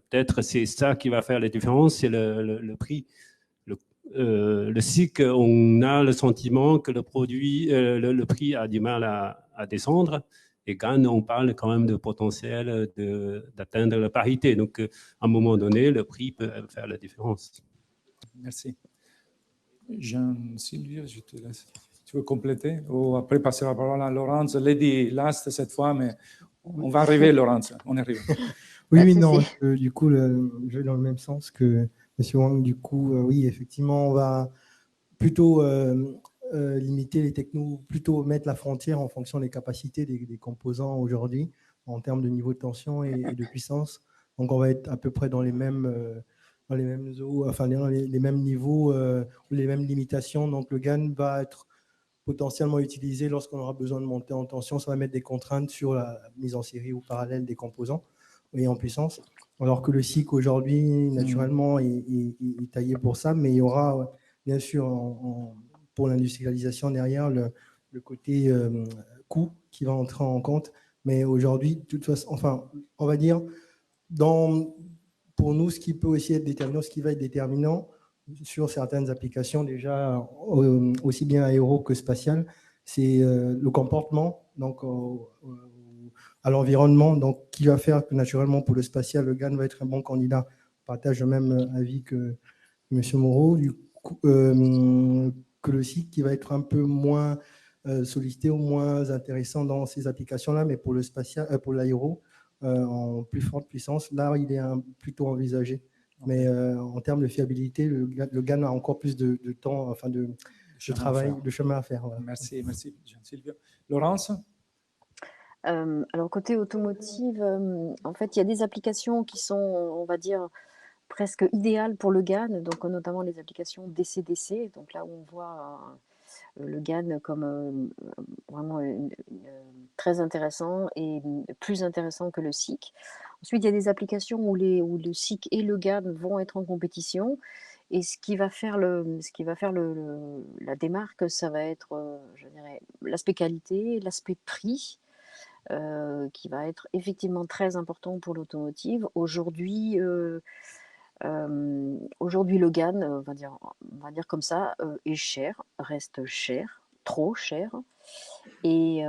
peut-être c'est ça qui va faire la différence, c'est le prix. Le SIC, on a le sentiment que le prix a du mal à descendre. Et GAN, on parle quand même de potentiel d'atteindre la parité. Donc, à un moment donné, le prix peut faire la différence. Merci. Jean-Sylvia, je te laisse. Tu veux compléter ou après passer la parole à Laurence? Lady last cette fois, mais on va arriver, Laurence. On arrive. Oui, non. Du coup, je vais dans le même sens que M. Wang. Du coup, oui, effectivement, on va plutôt limiter les technos, plutôt mettre la frontière en fonction des capacités des composants aujourd'hui en termes de niveau de tension et de puissance. Donc, on va être à peu près dans les mêmes eaux, enfin dans les mêmes niveaux ou les mêmes limitations. Donc, le GaN va être potentiellement utilisé lorsqu'on aura besoin de monter en tension. Ça va mettre des contraintes sur la mise en série ou parallèle des composants et en puissance. Alors que le SiC aujourd'hui, naturellement, est taillé pour ça, mais il y aura bien sûr pour l'industrialisation derrière le côté coût qui va entrer en compte. Mais aujourd'hui, de toute façon, enfin, on va dire, pour nous, ce qui peut aussi être déterminant, ce qui va être déterminant sur certaines applications déjà aussi bien aéro que spatiales, c'est le comportement, donc à l'environnement, donc qui va faire que naturellement pour le spatial, le GaN va être un bon candidat. Je partage le même avis que M. Moreau, du coup, que le SiC qui va être un peu moins sollicité ou moins intéressant dans ces applications-là, mais pour le spatial, pour l'aéro, en plus forte puissance, là il est plutôt envisagé. Mais en termes de fiabilité, le GaN a encore plus de temps, enfin de travail, de chemin à faire. Voilà. Merci Jean-Sylvia. Laurence? Alors, côté automotive, en fait, il y a des applications qui sont, on va dire, presque idéales pour le GaN, donc notamment les applications DC-DC, donc là où on voit le GaN comme vraiment très intéressant et plus intéressant que le SiC. Ensuite, il y a des applications où le SiC et le GaN vont être en compétition. Et ce qui va faire la démarque, ça va être, je dirais, l'aspect qualité, l'aspect prix, qui va être effectivement très important pour l'automotive. Aujourd'hui, le GaN, on va dire comme ça, est cher, reste cher, trop cher. Et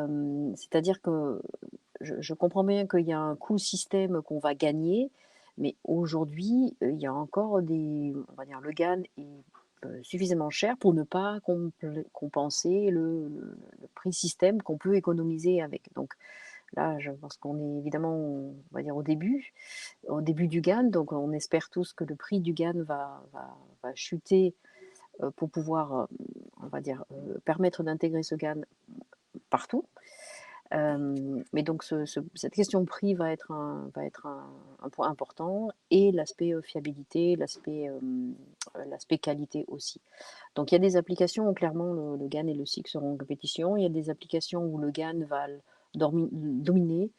c'est-à-dire que je comprends bien qu'il y a un coût système qu'on va gagner, mais aujourd'hui, il y a encore on va dire, le GaN est suffisamment cher pour ne pas compenser le prix système qu'on peut économiser avec. Donc là, je pense qu'on est évidemment, on va dire, au début du GaN, donc on espère tous que le prix du GaN va chuter pour pouvoir, on va dire, permettre d'intégrer ce GaN partout. Mais donc cette question prix va être un point important, et l'aspect fiabilité, l'aspect qualité aussi. Donc il y a des applications où clairement le GaN et le SiC seront en compétition. Il y a des applications où le GaN va dominer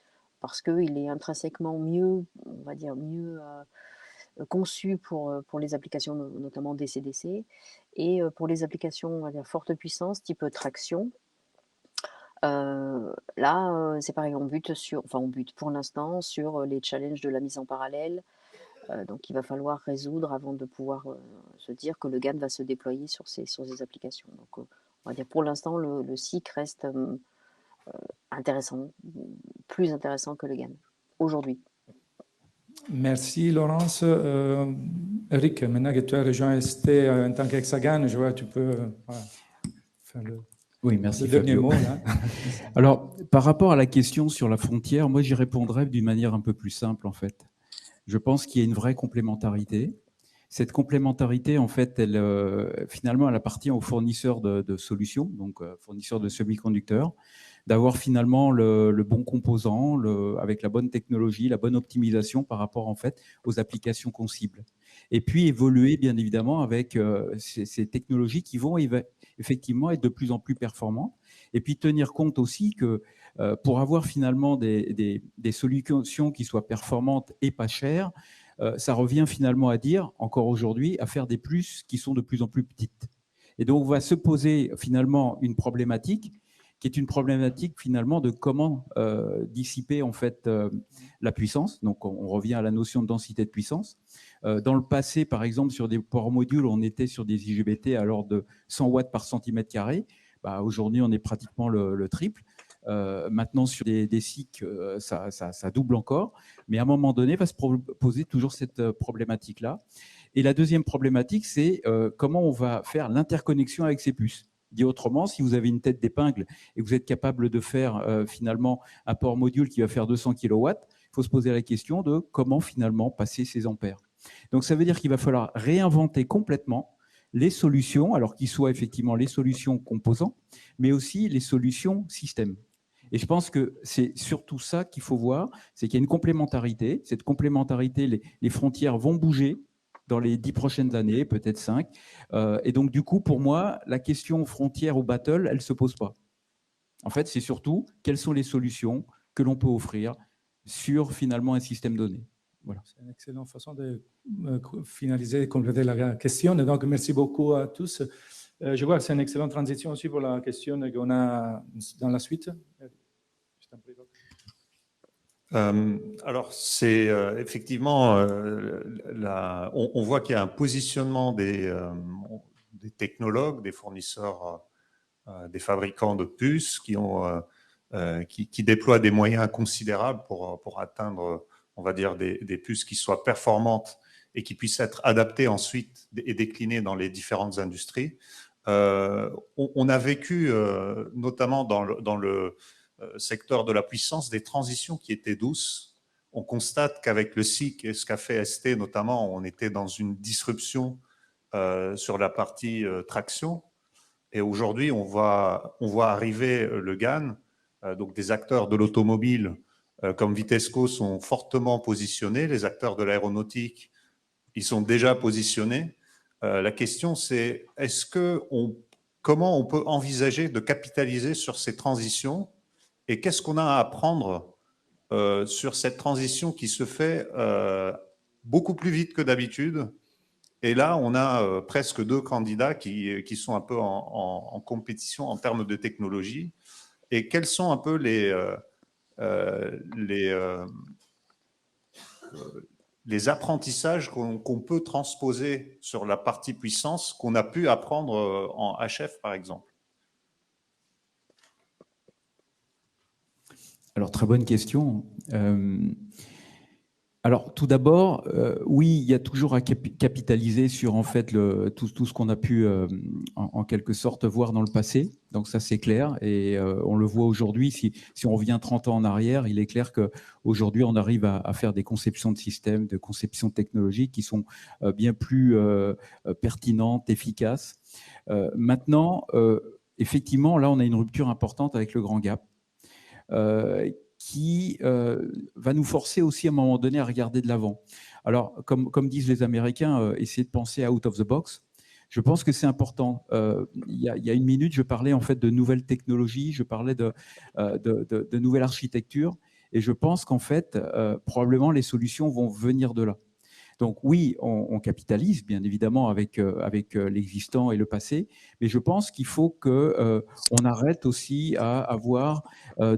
parce qu'il est intrinsèquement mieux, on va dire mieux conçu pour les applications notamment DC-DC, et pour les applications, on va dire, forte puissance type traction. Là, c'est pareil, on bute pour l'instant sur les challenges de la mise en parallèle. Donc, il va falloir résoudre avant de pouvoir se dire que le GaN va se déployer sur ces applications. Donc, on va dire pour l'instant, le SiC reste intéressant, plus intéressant que le GaN aujourd'hui. Merci Laurence. Eric, maintenant que tu as rejoint ST en tant qu'Hexagan, je vois que tu peux faire le... Oui, merci. Le dernier mot, là. Alors, par rapport à la question sur la frontière, moi, j'y répondrais d'une manière un peu plus simple, en fait. Je pense qu'il y a une vraie complémentarité. Cette complémentarité, en fait, finalement, elle appartient aux fournisseurs de solutions, donc fournisseurs de semi-conducteurs, d'avoir finalement le bon composant, avec la bonne technologie, la bonne optimisation par rapport, en fait, aux applications qu'on cible. Et puis évoluer, bien évidemment, avec ces technologies qui vont effectivement être de plus en plus performantes. Et puis tenir compte aussi que pour avoir finalement des solutions qui soient performantes et pas chères, ça revient finalement à dire, encore aujourd'hui, à faire des plus qui sont de plus en plus petites. Et donc, on va se poser finalement une problématique qui est une problématique finalement de comment dissiper en fait la puissance. Donc, on revient à la notion de densité de puissance. Dans le passé, par exemple, sur des ports modules, on était sur des IGBT à l'ordre de 100 watts par centimètre carré. Aujourd'hui, on est pratiquement le triple. Maintenant, sur des SiC, ça double encore. Mais à un moment donné, va se poser toujours cette problématique-là. Et la deuxième problématique, c'est comment on va faire l'interconnexion avec ces puces. Dit autrement, si vous avez une tête d'épingle et que vous êtes capable de faire finalement un port module qui va faire 200 kW, il faut se poser la question de comment finalement passer ces ampères. Donc, ça veut dire qu'il va falloir réinventer complètement les solutions, alors qu'ils soient effectivement les solutions composants, mais aussi les solutions système. Et je pense que c'est surtout ça qu'il faut voir, c'est qu'il y a une complémentarité. Cette complémentarité, les frontières vont bouger dans les 10 prochaines années, peut-être 5. Et donc, du coup, pour moi, la question frontière ou battle, elle ne se pose pas. En fait, c'est surtout quelles sont les solutions que l'on peut offrir sur, finalement, un système donné. Voilà. C'est une excellente façon de finaliser et compléter la question. Et donc, merci beaucoup à tous. Je vois que c'est une excellente transition aussi pour la question qu'on a dans la suite. Alors, c'est effectivement, on voit qu'il y a un positionnement des technologues, des fournisseurs, des fabricants de puces qui déploient des moyens considérables pour atteindre, on va dire, des puces qui soient performantes et qui puissent être adaptées ensuite et déclinées dans les différentes industries. On a vécu, notamment dans le secteur de la puissance, des transitions qui étaient douces. On constate qu'avec le SiC et ce qu'a fait ST notamment, on était dans une disruption sur la partie traction. Et aujourd'hui, on voit arriver le GaN. Donc des acteurs de l'automobile comme Vitesco sont fortement positionnés. Les acteurs de l'aéronautique, ils sont déjà positionnés. La question, c'est comment on peut envisager de capitaliser sur ces transitions et qu'est-ce qu'on a à apprendre sur cette transition qui se fait beaucoup plus vite que d'habitude. Et là, on a presque 2 candidats qui sont un peu en compétition en termes de technologie. Et quels sont un peu les apprentissages qu'on peut transposer sur la partie puissance qu'on a pu apprendre en HF, par exemple? Alors, très bonne question. Alors, tout d'abord, oui, il y a toujours à capitaliser sur en fait tout ce qu'on a pu en quelque sorte voir dans le passé. Donc ça, c'est clair. Et on le voit aujourd'hui. Si on revient 30 ans en arrière, il est clair qu'aujourd'hui, on arrive à faire des conceptions de systèmes, de conceptions technologiques qui sont bien plus pertinentes, efficaces. Maintenant, effectivement, là, on a une rupture importante avec le grand gap. Qui va nous forcer aussi à un moment donné à regarder de l'avant. Alors, comme disent les Américains, essayer de penser out of the box. Je pense que c'est important. Il y a une minute, je parlais en fait de nouvelles technologies, je parlais de nouvelles architectures, et je pense qu'en fait, probablement les solutions vont venir de là. Donc oui, on capitalise bien évidemment avec l'existant et le passé, mais je pense qu'il faut qu'on arrête aussi à avoir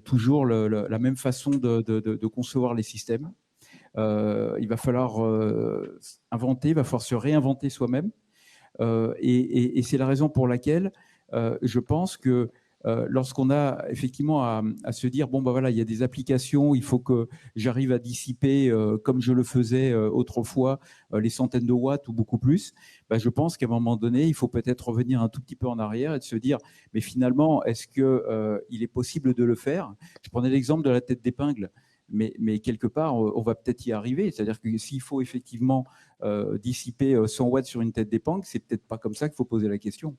toujours la même façon de concevoir les systèmes. Il va falloir inventer, il va falloir se réinventer soi-même. Et c'est la raison pour laquelle je pense que lorsqu'on a effectivement à se dire bon bah voilà, il y a des applications, il faut que j'arrive à dissiper comme je le faisais autrefois les centaines de watts ou beaucoup plus, bah, je pense qu'à un moment donné il faut peut-être revenir un tout petit peu en arrière et de se dire mais finalement est-ce que il est possible de le faire. Je prenais l'exemple de la tête d'épingle. Mais quelque part, on va peut-être y arriver. C'est-à-dire que s'il faut effectivement dissiper 100 watts sur une tête d'épingle, c'est peut-être pas comme ça qu'il faut poser la question,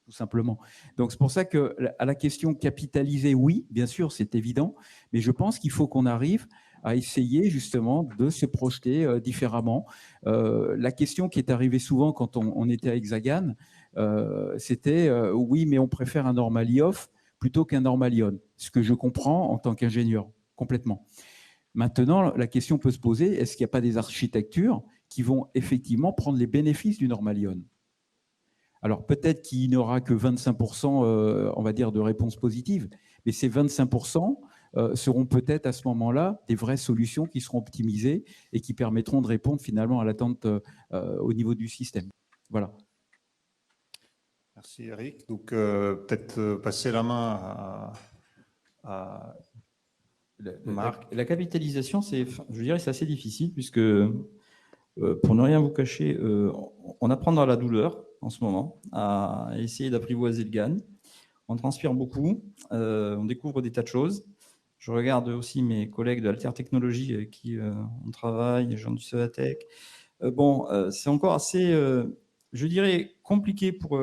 tout simplement. Donc, c'est pour ça qu'à la question capitaliser, oui, bien sûr, c'est évident, mais je pense qu'il faut qu'on arrive à essayer justement de se projeter différemment. La question qui est arrivée souvent quand on était à Hexagan, c'était oui, mais on préfère un normally off plutôt qu'un normal ion, ce que je comprends en tant qu'ingénieur, complètement. Maintenant, la question peut se poser, est-ce qu'il n'y a pas des architectures qui vont effectivement prendre les bénéfices du normal ion? Alors peut-être qu'il n'y aura que 25%, on va dire, de réponses positives, mais ces 25% seront peut-être à ce moment-là des vraies solutions qui seront optimisées et qui permettront de répondre finalement à l'attente au niveau du système. Voilà. Merci Eric. Donc peut-être passer la main à Marc. La capitalisation, je dirais, c'est assez difficile puisque, pour ne rien vous cacher, on apprend dans la douleur en ce moment à essayer d'apprivoiser le GAN. On transpire beaucoup, on découvre des tas de choses. Je regarde aussi mes collègues de Alter Technologies avec qui on travaille, les gens du Cevatec. C'est encore assez, je dirais, compliqué pour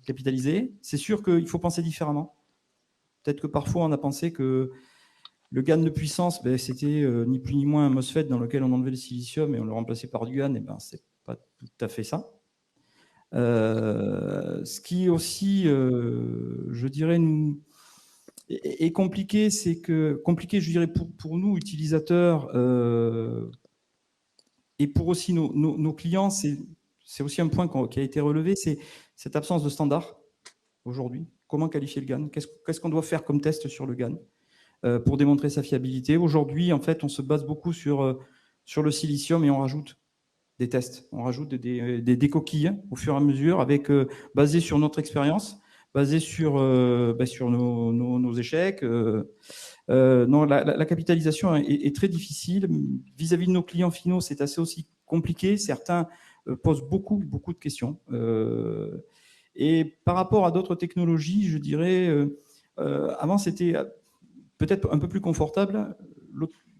capitaliser. C'est sûr qu'il faut penser différemment. Peut-être que parfois on a pensé que le GaN de puissance, c'était ni plus ni moins un MOSFET dans lequel on enlevait le silicium et on le remplaçait par du GaN. C'est pas tout à fait ça. Ce qui aussi, je dirais, est compliqué, c'est que je dirais, pour nous, utilisateurs, et pour aussi nos clients, c'est aussi un point qui a été relevé, c'est cette absence de standard aujourd'hui. Comment qualifier le GaN? Qu'est-ce qu'on doit faire comme test sur le GaN pour démontrer sa fiabilité? Aujourd'hui, en fait, on se base beaucoup sur le silicium et on rajoute des tests. On rajoute des coquilles au fur et à mesure, basé sur notre expérience, basé sur nos échecs. Non, la capitalisation est très difficile. Vis-à-vis de nos clients finaux, c'est assez aussi compliqué. Certains posent beaucoup de questions. Et par rapport à d'autres technologies, je dirais, avant c'était peut-être un peu plus confortable.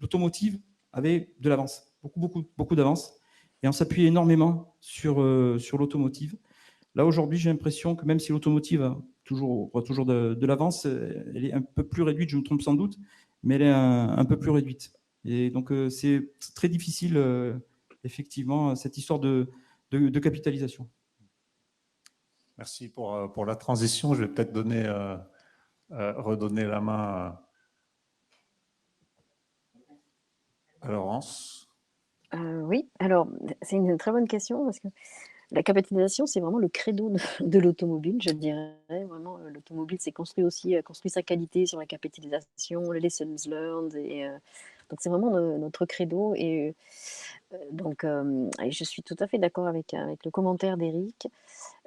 L'automotive avait de l'avance, beaucoup d'avance. Et on s'appuie énormément sur l'automotive. Là, aujourd'hui, j'ai l'impression que même si l'automotive a toujours de l'avance, elle est un peu plus réduite, je me trompe sans doute, mais elle est un peu plus réduite. Et donc, c'est très difficile, effectivement, cette histoire de capitalisation. Merci pour la transition. Je vais peut-être redonner la main à Laurence. Oui, alors c'est une très bonne question parce que la capitalisation, c'est vraiment le credo de l'automobile, je dirais. Vraiment, l'automobile s'est construit sa qualité sur la capitalisation, les lessons learned. Donc, c'est vraiment notre credo. Et je suis tout à fait d'accord avec le commentaire d'Eric.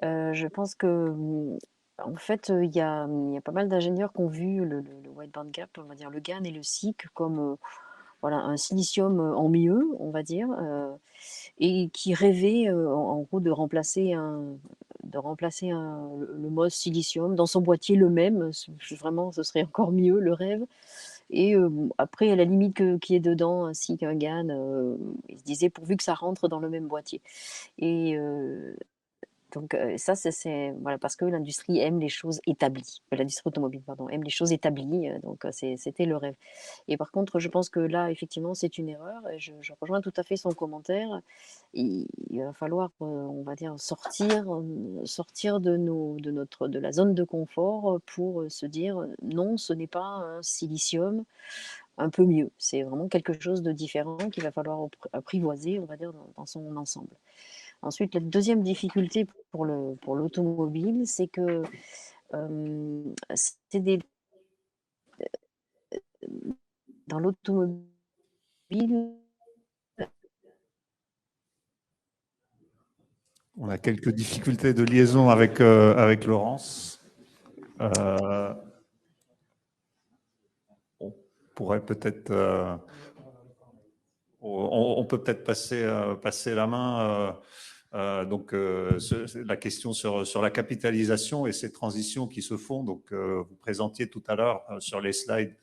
Je pense que, en fait, il y a pas mal d'ingénieurs qui ont vu le wideband gap, on va dire le GaN et le SiC, comme voilà, un silicium en mieux, on va dire, et qui rêvait en gros de remplacer le MOS silicium dans son boîtier le même. Vraiment, ce serait encore mieux le rêve. Et après, à la limite qu'il y ait dedans un SiC, un GaN, il se disait pourvu que ça rentre dans le même boîtier. Et donc ça, voilà, parce que l'industrie aime les choses établies. L'industrie automobile, pardon, aime les choses établies. Donc c'était le rêve. Et par contre, je pense que là, effectivement, c'est une erreur. Et je rejoins tout à fait son commentaire. Il va falloir, on va dire, sortir de la zone de confort pour se dire non, ce n'est pas un silicium un peu mieux. C'est vraiment quelque chose de différent qu'il va falloir apprivoiser, on va dire, dans son ensemble. Ensuite, la deuxième difficulté pour l'automobile, c'est que dans l'automobile, on a quelques difficultés de liaison avec Laurence. On pourrait peut-être, on peut peut-être passer la main. La question sur la capitalisation et ces transitions qui se font. Donc, vous présentiez tout à l'heure sur les slides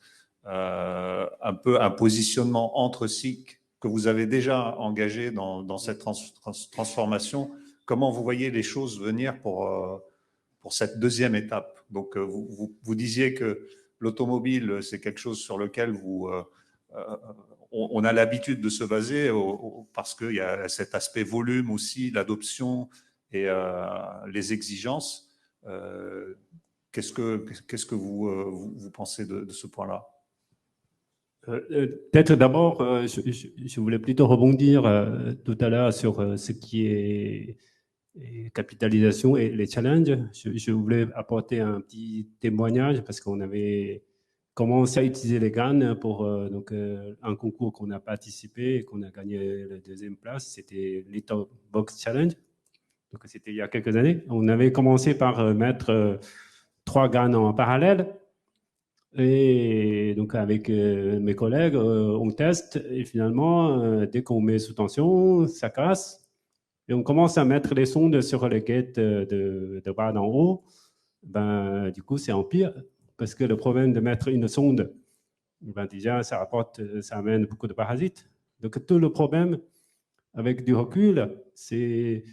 un peu un positionnement entre SiC que vous avez déjà engagé dans cette transformation. Comment vous voyez les choses venir pour cette deuxième étape? Donc, vous disiez que l'automobile, c'est quelque chose sur lequel on a l'habitude de se baser parce qu'il y a cet aspect volume aussi, l'adoption et les exigences. Qu'est-ce que vous pensez de ce point-là? Peut-être d'abord, je voulais plutôt rebondir tout à l'heure sur ce qui est capitalisation et les challenges. Je voulais apporter un petit témoignage parce qu'on avait commencé à utiliser les GAN pour un concours qu'on a participé et qu'on a gagné la 2e place. C'était Little Box Challenge. Donc, c'était il y a quelques années. On avait commencé par mettre 3 GAN en parallèle. Et donc, avec mes collègues, on teste. Et finalement, dès qu'on met sous tension, ça casse. Et on commence à mettre les sondes sur les gates de bas d'en haut. Ben, du coup, c'est empire. Parce que le problème de mettre une sonde, ben, déjà, ça amène beaucoup de parasites. Donc, tout le problème, avec du recul, c'est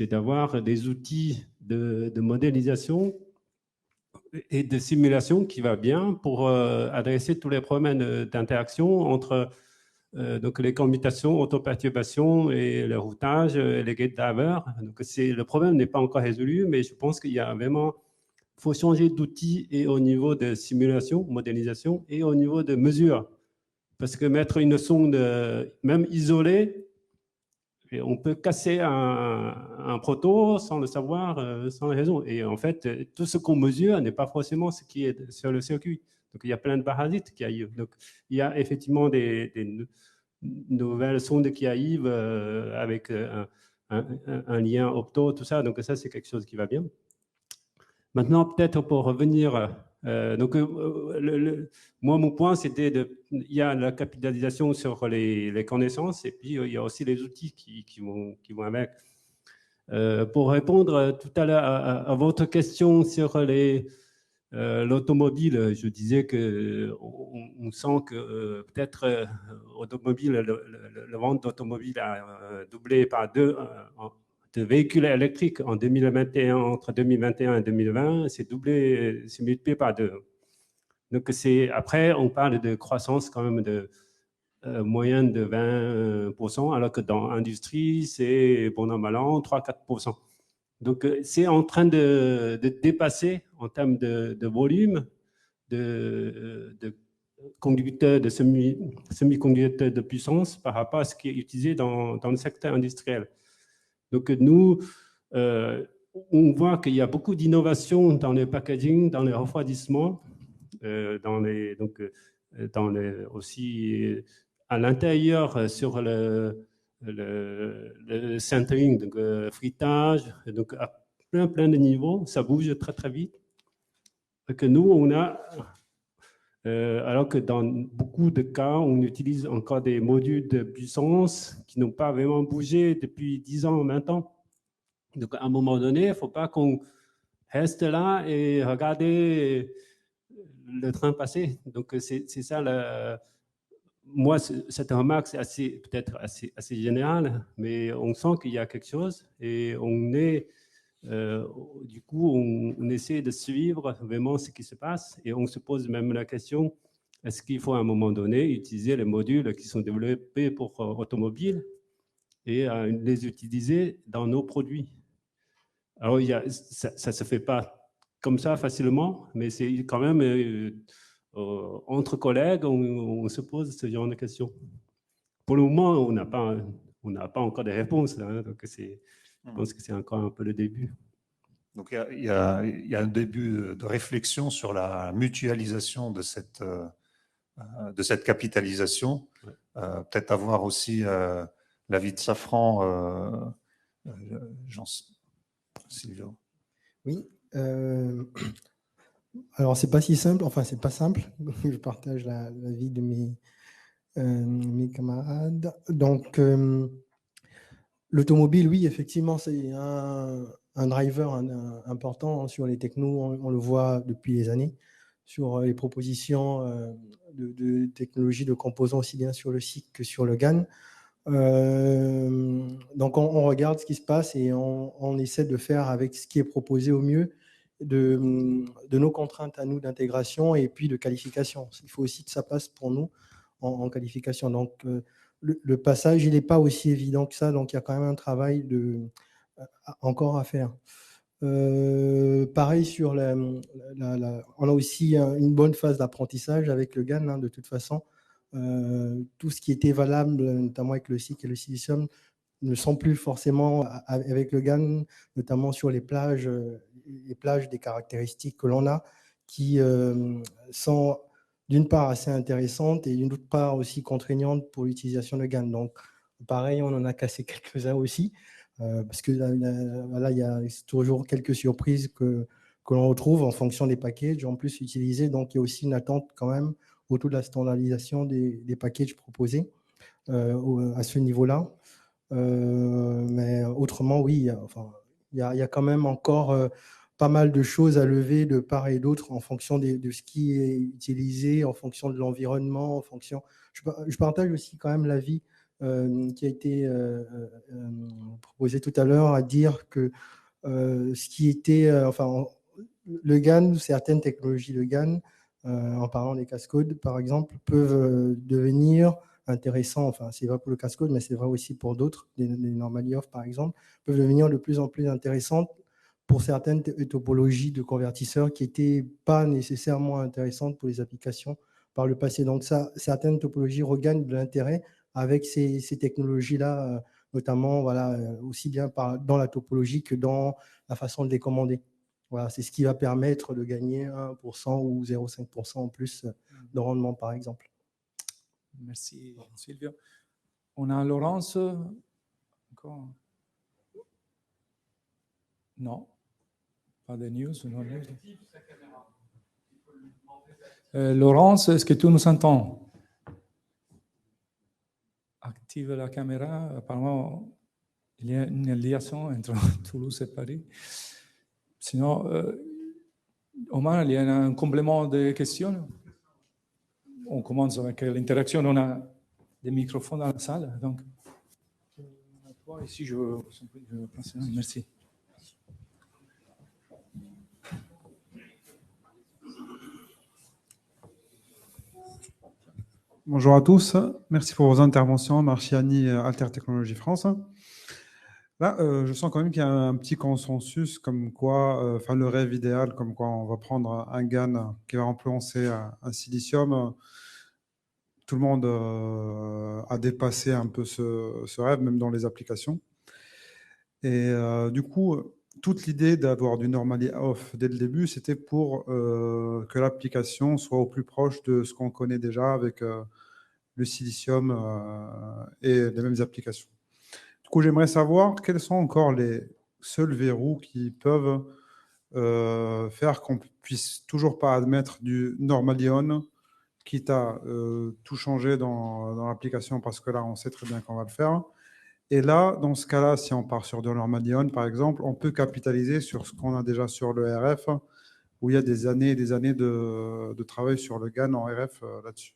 d'avoir des outils de modélisation et de simulation qui va bien pour adresser tous les problèmes d'interaction entre donc les commutations, autoperturbations et le routage et les gate drivers. Donc le problème n'est pas encore résolu, mais je pense qu'il y a vraiment, faut changer d'outils et au niveau de simulation, modélisation et au niveau de mesure. Parce que mettre une sonde même isolée, et on peut casser un proto sans le savoir, sans raison. Et en fait, tout ce qu'on mesure n'est pas forcément ce qui est sur le circuit. Donc, il y a plein de parasites qui arrivent. Donc, il y a effectivement des nouvelles sondes qui arrivent avec un lien opto, tout ça. Donc, ça, c'est quelque chose qui va bien. Maintenant, peut-être pour revenir... moi, mon point, c'était il y a la capitalisation sur les connaissances et puis il y a aussi les outils qui vont avec. Pour répondre tout à l'heure à votre question sur l'automobile, je disais qu'on sent que peut-être automobile, le vente d'automobile a doublé par 2 de véhicules électriques en 2021, entre 2021 et 2020, c'est doublé, c'est multiplié par 2. Donc après, on parle de croissance quand même de moyenne de 20%, alors que dans l'industrie, c'est bon an, mal an, 3-4%. Donc c'est en train de dépasser en termes de volume de conducteurs, de semi-conducteurs de puissance par rapport à ce qui est utilisé dans le secteur industriel. Donc, nous, on voit qu'il y a beaucoup d'innovations dans le packaging, dans le refroidissement, aussi à l'intérieur sur le centering, donc fritage, donc à plein de niveaux, ça bouge très très vite. Et que nous, on a, alors que dans beaucoup de cas, on utilise encore des modules de puissance qui n'ont pas vraiment bougé depuis 10 ans, 20 ans. Donc, à un moment donné, il ne faut pas qu'on reste là et regarder le train passer. Donc, c'est ça. Moi, cette remarque, c'est peut-être assez général, mais on sent qu'il y a quelque chose et on est... du coup, on essaie de suivre vraiment ce qui se passe et on se pose même la question, est-ce qu'il faut à un moment donné utiliser les modules qui sont développés pour automobiles et les utiliser dans nos produits? Alors, ça ne se fait pas comme ça facilement, mais c'est quand même entre collègues, on se pose ce genre de questions. Pour le moment, on n'a pas encore de réponses, hein, donc je pense que c'est encore un peu le début. Donc, il y a un début de réflexion sur la mutualisation de cette capitalisation. Ouais. Peut-être avoir aussi l'avis de Safran, Silvio. Oui. Alors, c'est pas si simple. Enfin, c'est pas simple. Je partage l'avis de mes camarades. Donc, l'automobile, oui, effectivement, c'est un driver important sur les technos. On le voit depuis des années sur les propositions de technologies de composants aussi bien sur le SiC que sur le GaN. Donc, on regarde ce qui se passe et on essaie de faire avec ce qui est proposé au mieux de nos contraintes à nous d'intégration et puis de qualification. Il faut aussi que ça passe pour nous en qualification. Donc, le passage, il n'est pas aussi évident que ça. Donc, il y a quand même un travail encore à faire. Pareil sur on a aussi une bonne phase d'apprentissage avec le GAN, hein, de toute façon. Tout ce qui était valable, notamment avec le SiC et le silicium, ne sont plus forcément avec le GAN, notamment sur les plages des caractéristiques que l'on a, qui sont d'une part assez intéressantes et d'une autre part aussi contraignantes pour l'utilisation de GAN. Donc, pareil, on en a cassé quelques-uns aussi, parce que là, il y a toujours quelques surprises que l'on retrouve en fonction des packages en plus utilisés. Donc, il y a aussi une attente quand même autour de la standardisation des packages proposés à ce niveau-là. Mais autrement, oui, il y a quand même encore pas mal de choses à lever de part et d'autre en fonction de ce qui est utilisé, en fonction de l'environnement, en fonction. Je partage aussi quand même l'avis qui a été proposé tout à l'heure, à dire que ce qui était, le GAN, certaines technologies de GAN, en parlant des cascodes par exemple, peuvent devenir intéressants, enfin c'est vrai pour le cascode, mais c'est vrai aussi pour d'autres, des normaliofs par exemple, peuvent devenir de plus en plus intéressantes pour certaines topologies de convertisseurs qui n'étaient pas nécessairement intéressantes pour les applications par le passé. Donc ça, certaines topologies regagnent de l'intérêt avec ces technologies-là, notamment voilà, aussi bien dans la topologie que dans la façon de les commander. Voilà, c'est ce qui va permettre de gagner 1% ou 0,5% en plus de rendement, par exemple. Merci, Silvio. On a Laurence. Encore? Non, pas de news. Laurence, est-ce que tu nous entends? Active la caméra. Apparemment, il y a une liaison entre Toulouse et Paris. Sinon, Omar, il y a un complément de questions. On commence avec l'interaction. On a des microphones dans la salle. Donc, ici, je vais passer. Merci. Bonjour à tous. Merci pour vos interventions. Marchiani, Alter Technologies France. Là, je sens quand même qu'il y a un petit consensus comme quoi, le rêve idéal, comme quoi on va prendre un GaN qui va influencer un silicium. Tout le monde a dépassé un peu ce rêve, même dans les applications. Et du coup, toute l'idée d'avoir du normally off dès le début, c'était pour que l'application soit au plus proche de ce qu'on connaît déjà avec le silicium et les mêmes applications. Du coup, j'aimerais savoir quels sont encore les seuls verrous qui peuvent faire qu'on puisse toujours pas admettre du normally on, quitte à tout changer dans l'application, parce que là, on sait très bien qu'on va le faire. Et là, dans ce cas-là, si on part sur de normally on, par exemple, on peut capitaliser sur ce qu'on a déjà sur le RF, où il y a des années et des années de travail sur le GaN en RF là-dessus.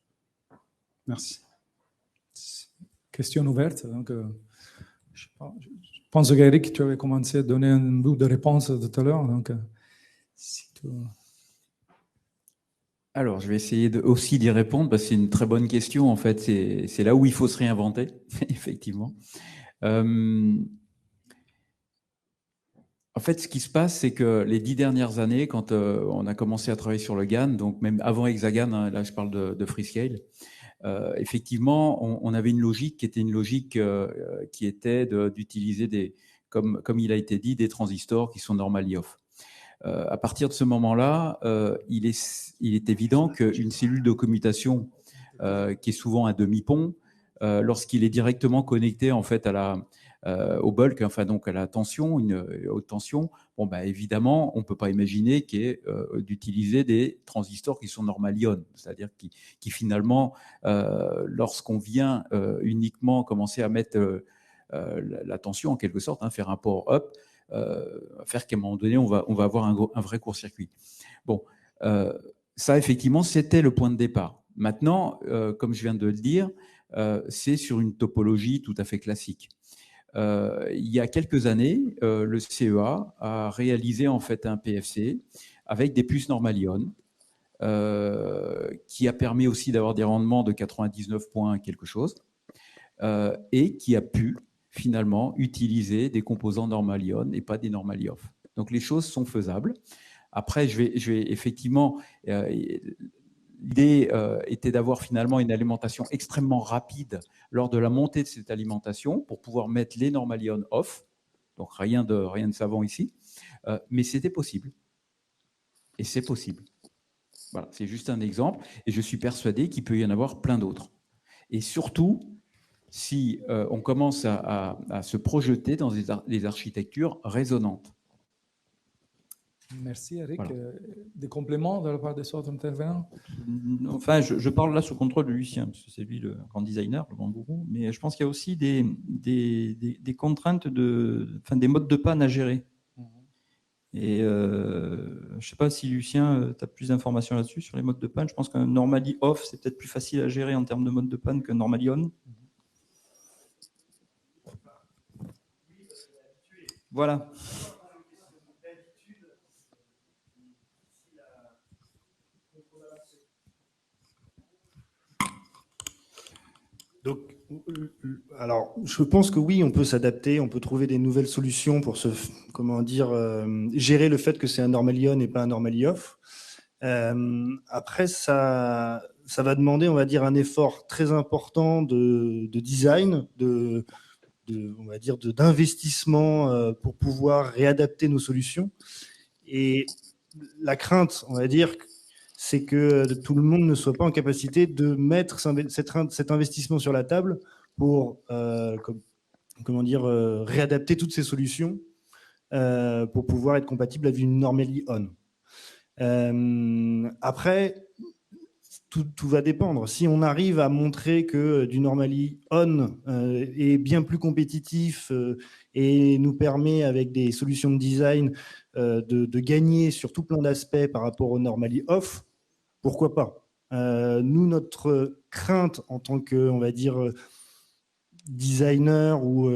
Merci. Question ouverte. Donc, je pense qu'Eric, tu avais commencé à donner un bout de réponse tout à l'heure. Donc, si tu... Alors, je vais essayer aussi d'y répondre, parce que c'est une très bonne question. En fait, c'est là où il faut se réinventer, effectivement. En fait, ce qui se passe, c'est que les 10 dernières années, quand on a commencé à travailler sur le GaN, donc même avant Hexagan, hein, là je parle de Freescale, effectivement, on avait une logique qui était une logique qui était d'utiliser, comme il a été dit, des transistors qui sont normally off. À partir de ce moment-là, il est évident qu'une cellule de commutation qui est souvent un demi-pont, lorsqu'il est directement connecté en fait au bulk, enfin donc à la tension, une haute tension, bon bah évidemment, on ne peut pas imaginer d'utiliser des transistors qui sont normally on, c'est-à-dire qui finalement, lorsqu'on vient uniquement commencer à mettre la tension en quelque sorte, hein, faire un power up, faire qu'à un moment donné, on va avoir un vrai court-circuit. Bon, ça effectivement, c'était le point de départ. Maintenant, comme je viens de le dire, c'est sur une topologie tout à fait classique. Il y a quelques années, le CEA a réalisé en fait un PFC avec des puces normally on, qui a permis aussi d'avoir des rendements de 99 points quelque chose, et qui a pu finalement utiliser des composants normally on et pas des normally off. Donc, les choses sont faisables. Après, je vais effectivement, l'idée était d'avoir finalement une alimentation extrêmement rapide lors de la montée de cette alimentation pour pouvoir mettre les Normalion off. Donc, rien de savant ici. Mais c'était possible. Et c'est possible. Voilà, c'est juste un exemple. Et je suis persuadé qu'il peut y en avoir plein d'autres. Et surtout, si on commence à se projeter dans des architectures résonantes. Merci Eric. Voilà. Des compléments de la part des autres intervenants? Enfin, je parle là sous contrôle de Lucien, parce que c'est lui le grand designer, le grand gourou, mais je pense qu'il y a aussi des contraintes, des modes de panne à gérer. Et je ne sais pas si Lucien, tu as plus d'informations là-dessus, sur les modes de panne. Je pense qu'un Normally off, c'est peut-être plus facile à gérer en termes de mode de panne qu'un Normally on. Voilà. Donc, alors, je pense que oui, on peut s'adapter, on peut trouver des nouvelles solutions pour gérer le fait que c'est un Normally on et pas un Normally off. Après, ça va demander, on va dire, un effort très important de design, on va dire, d'investissement pour pouvoir réadapter nos solutions. Et la crainte, on va dire, c'est que tout le monde ne soit pas en capacité de mettre cet investissement sur la table pour réadapter toutes ces solutions pour pouvoir être compatible avec une Normally on. Après, tout va dépendre. Si on arrive à montrer que du Normally on est bien plus compétitif et nous permet, avec des solutions de design, de gagner sur tout plein d'aspects par rapport au Normally off, pourquoi pas? Nous, notre crainte en tant que, on va dire, designer ou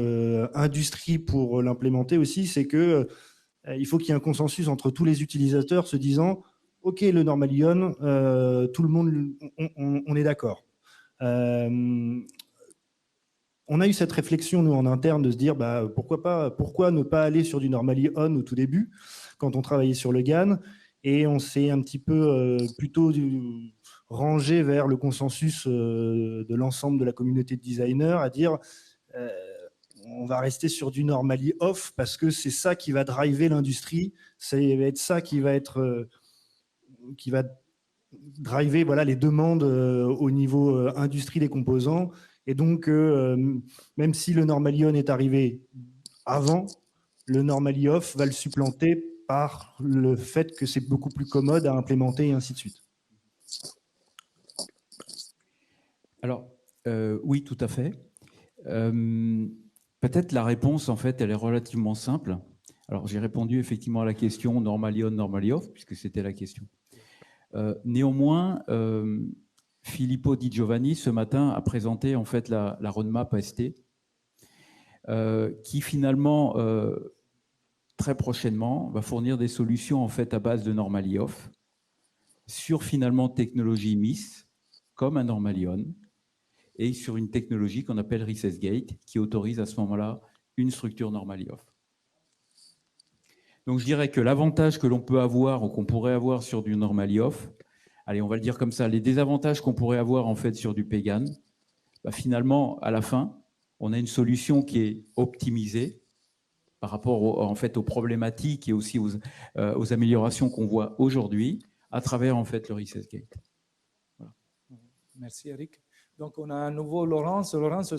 industrie pour l'implémenter aussi, c'est que il faut qu'il y ait un consensus entre tous les utilisateurs se disant « Ok, le Normally on, tout le monde, on est d'accord. » On a eu cette réflexion, nous, en interne, de se dire pourquoi ne pas aller sur du Normally on au tout début, quand on travaillait sur le GAN, et on s'est un petit peu plutôt rangé vers le consensus de l'ensemble de la communauté de designers, à dire on va rester sur du Normally off parce que c'est ça qui va driver l'industrie, ça va être ça qui va driver les demandes au niveau industrie des composants. Et donc, même si le Normally on est arrivé avant, le Normally off va le supplanter par le fait que c'est beaucoup plus commode à implémenter et ainsi de suite. Alors, oui, tout à fait. Peut-être la réponse, en fait, elle est relativement simple. Alors, j'ai répondu effectivement à la question Normally on, Normally off, puisque c'était la question. Néanmoins, Filippo Di Giovanni, ce matin, a présenté en fait la roadmap AST, qui finalement, très prochainement, va fournir des solutions en fait à base de Normally off sur finalement technologie MIS, comme un Normally on, et sur une technologie qu'on appelle Recess Gate, qui autorise à ce moment-là une structure Normally off. Donc je dirais que l'avantage que l'on peut avoir ou qu'on pourrait avoir sur du Normally off, allez, on va le dire comme ça, les désavantages qu'on pourrait avoir en fait sur du Pagan, finalement, à la fin, on a une solution qui est optimisée par rapport aux problématiques et aussi aux améliorations qu'on voit aujourd'hui à travers en fait le Recess Gate. Voilà. Merci Eric. Donc on a à nouveau Laurence. Laurence,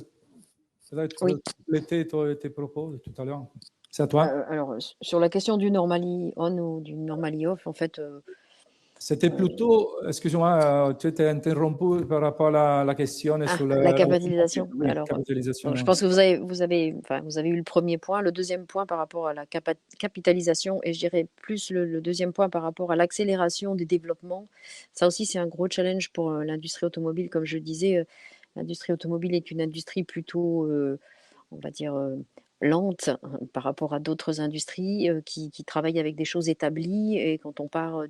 peut-être compléter tes propos de tout à l'heure. C'est à toi. Alors, sur la question du Normally on ou du Normally off, en fait... C'était plutôt, excusez-moi, tu étais interrompu par rapport à la question sur la capitalisation. Oui, alors, capitalisation. Je pense que vous avez eu le premier point. Le deuxième point par rapport à la capitalisation, et je dirais plus le deuxième point par rapport à l'accélération des développements. Ça aussi, c'est un gros challenge pour l'industrie automobile. Comme je disais, l'industrie automobile est une industrie plutôt, on va dire, lente par rapport à d'autres industries qui travaillent avec des choses établies. Et quand on parle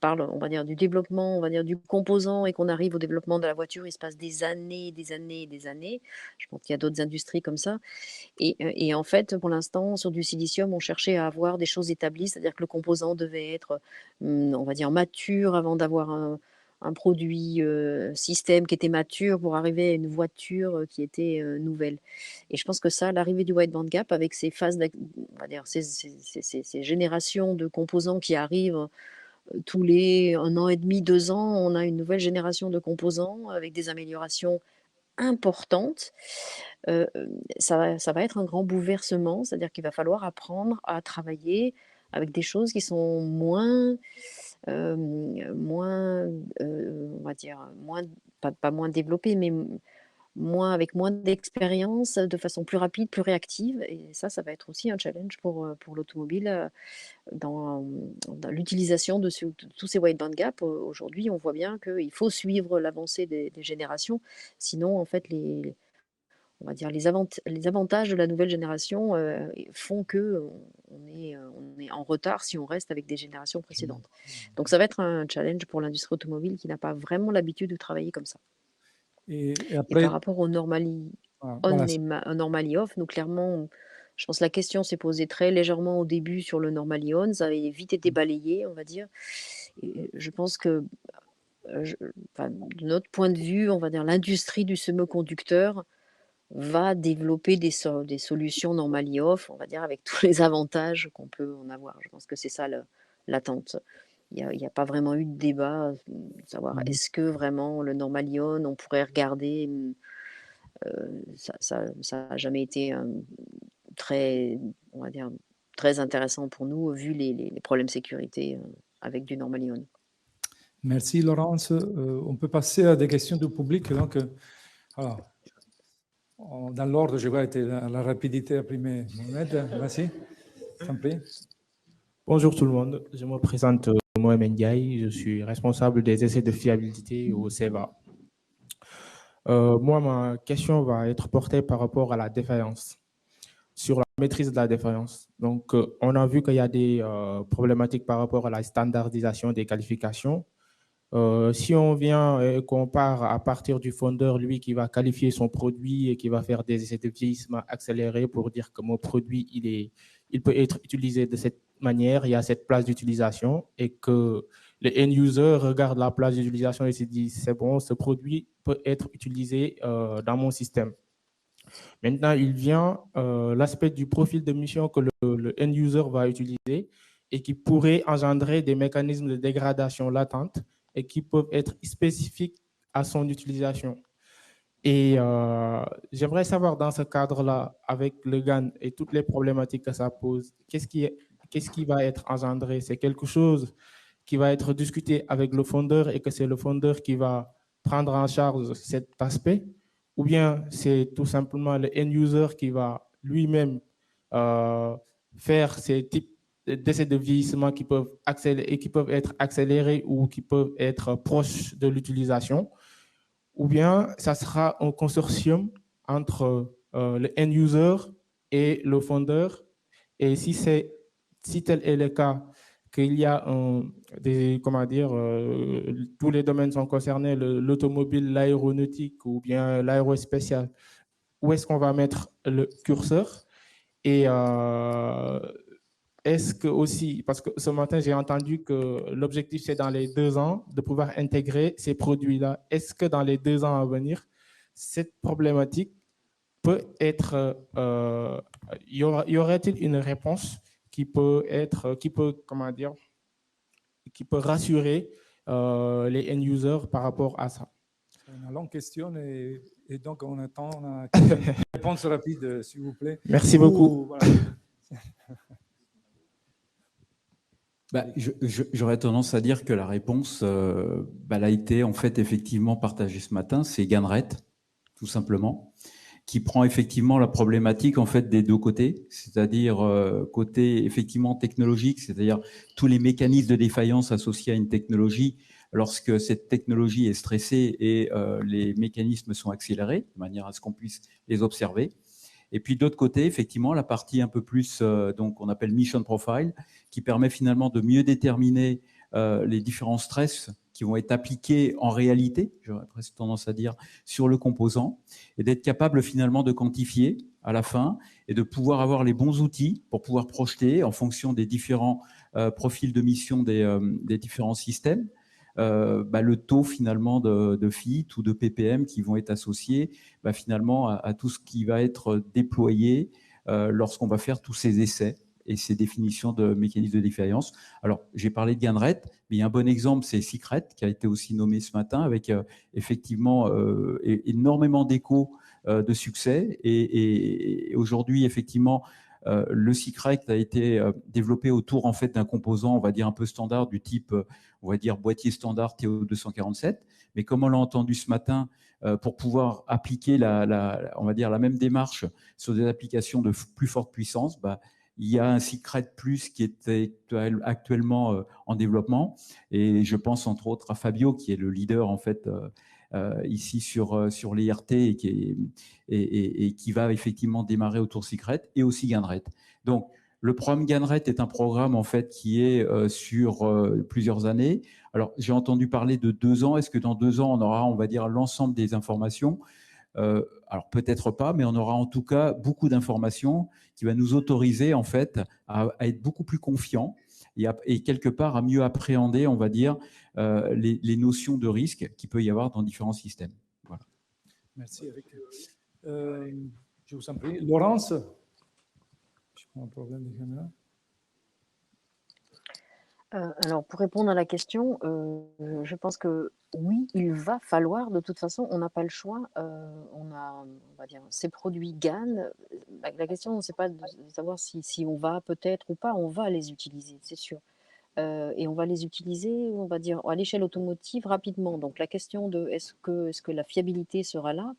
on va dire, du développement, on va dire du composant, et qu'on arrive au développement de la voiture, il se passe des années, des années, des années. Je pense qu'il y a d'autres industries comme ça. Et en fait, pour l'instant, sur du silicium, on cherchait à avoir des choses établies, c'est-à-dire que le composant devait être, on va dire, mature avant d'avoir un produit système qui était mature pour arriver à une voiture qui était nouvelle. Et je pense que ça, l'arrivée du wide bandgap avec ces phases, on va dire, ces générations de composants qui arrivent tous les 1 an et demi, 2 ans, on a une nouvelle génération de composants avec des améliorations importantes. Ça va être un grand bouleversement, c'est-à-dire qu'il va falloir apprendre à travailler avec des choses qui sont moins, on va dire, pas moins développées, mais avec moins d'expérience, de façon plus rapide, plus réactive. Et ça va être aussi un challenge pour l'automobile dans l'utilisation de tous ces wide bandgap. Aujourd'hui, on voit bien qu'il faut suivre l'avancée des générations, sinon, en fait, on va dire les avantages de la nouvelle génération font que on est en retard si on reste avec des générations précédentes. Donc ça va être un challenge pour l'industrie automobile qui n'a pas vraiment l'habitude de travailler comme ça. Et Et après, par rapport au normally on voilà, et normally off, nous clairement, je pense que la question s'est posée très légèrement au début sur le normally on, ça avait vite été balayé, on va dire. Et je pense que, de notre point de vue, on va dire l'industrie du semi-conducteur va développer des solutions normally off, on va dire, avec tous les avantages qu'on peut en avoir. Je pense que c'est ça l'attente. Il n'y a pas vraiment eu de débat, savoir est-ce que vraiment le normally on, on pourrait regarder. Ça n'a jamais été très, on va dire, très intéressant pour nous, vu les problèmes de sécurité avec du normally on. merci Laurence. On peut passer à des questions du public. Donc, alors, dans l'ordre, je vois, était la rapidité a primé Mohamed. Vas-y, t'en prie. Bonjour tout le monde, je me présente Mohamed Ndiaye, je suis responsable des essais de fiabilité au CEVA. Moi, ma question va être portée par rapport à la défaillance, sur la maîtrise de la défaillance. Donc, on a vu qu'il y a des problématiques par rapport à la standardisation des qualifications. Si on vient et qu'on part à partir du fondeur, lui, qui va qualifier son produit et qui va faire des essais de vieillissement accélérés pour dire que mon produit, il peut être utilisé de cette manière, il y a cette place d'utilisation, et que le end-user regarde la place d'utilisation et se dit, c'est bon, ce produit peut être utilisé dans mon système. Maintenant, il vient l'aspect du profil de mission que le end-user va utiliser et qui pourrait engendrer des mécanismes de dégradation latente et qui peuvent être spécifiques à son utilisation. Et j'aimerais savoir dans ce cadre-là, avec le GAN et toutes les problématiques que ça pose, qu'est-ce qui va être engendré? C'est quelque chose qui va être discuté avec le fondeur et que c'est le fondeur qui va prendre en charge cet aspect, ou bien c'est tout simplement le end-user qui va lui-même faire ces types d'essais de vieillissement qui peuvent être accélérés ou qui peuvent être proches de l'utilisation, ou bien ça sera un consortium entre le end-user et le fondeur. Et si tel est le cas, qu'il y a tous les domaines sont concernés, l'automobile, l'aéronautique ou bien l'aérospatial, où est-ce qu'on va mettre le curseur? Et est-ce que aussi, parce que ce matin, j'ai entendu que l'objectif, c'est dans les 2 ans de pouvoir intégrer ces produits-là. Est-ce que dans les 2 ans à venir, cette problématique peut être, y aurait-il une réponse qui peut rassurer les end-users par rapport à ça? C'est une longue question et donc on attend une réponse rapide, s'il vous plaît. Merci beaucoup. Voilà. J'aurais tendance à dire que la réponse, elle a été en fait effectivement partagée ce matin. C'est Ganret, tout simplement, qui prend effectivement la problématique en fait des deux côtés, c'est-à-dire côté effectivement technologique, c'est-à-dire tous les mécanismes de défaillance associés à une technologie lorsque cette technologie est stressée et les mécanismes sont accélérés de manière à ce qu'on puisse les observer. Et puis d'autre côté, effectivement, la partie un peu plus, donc on appelle Mission Profile, qui permet finalement de mieux déterminer les différents stress qui vont être appliqués en réalité, j'aurais presque tendance à dire, sur le composant, et d'être capable finalement de quantifier à la fin et de pouvoir avoir les bons outils pour pouvoir projeter en fonction des différents profils de mission des différents systèmes, le taux finalement de FIT ou de PPM qui vont être associés finalement à tout ce qui va être déployé lorsqu'on va faire tous ces essais et ces définitions de mécanismes de défaillance. Alors, j'ai parlé de GANRET, mais il y a un bon exemple, c'est Secret, qui a été aussi nommé ce matin, avec effectivement énormément d'échos de succès. Et aujourd'hui, effectivement, le Secret a été développé autour en fait d'un composant, on va dire un peu standard du type, on va dire boîtier standard TO247. Mais comme on l'a entendu ce matin, pour pouvoir appliquer on va dire la même démarche sur des applications de plus forte puissance, il y a un Secret Plus qui est actuellement en développement. Et je pense entre autres à Fabio, qui est le leader en fait ici sur l'IRT et qui va effectivement démarrer autour de Secret, et aussi GANRET. Donc, le programme GANRET est un programme en fait qui est sur plusieurs années. Alors, j'ai entendu parler de 2 ans. Est-ce que dans 2 ans, on aura, on va dire, l'ensemble des informations? Alors, peut-être pas, mais on aura en tout cas beaucoup d'informations qui va nous autoriser en fait à être beaucoup plus confiants et quelque part à mieux appréhender, on va dire, les notions de risque qu'il peut y avoir dans différents systèmes. Voilà. Merci, Eric. Je vous en prie. Laurence, je prends un problème de caméra. Alors, pour répondre à la question, je pense que oui, il va falloir, de toute façon, on n'a pas le choix. On va dire, ces produits GAN, la question, c'est pas de savoir si on va peut-être ou pas, on va les utiliser, c'est sûr. Et on va les utiliser, on va dire, à l'échelle automotive rapidement. Donc, la question de est-ce que la fiabilité sera là,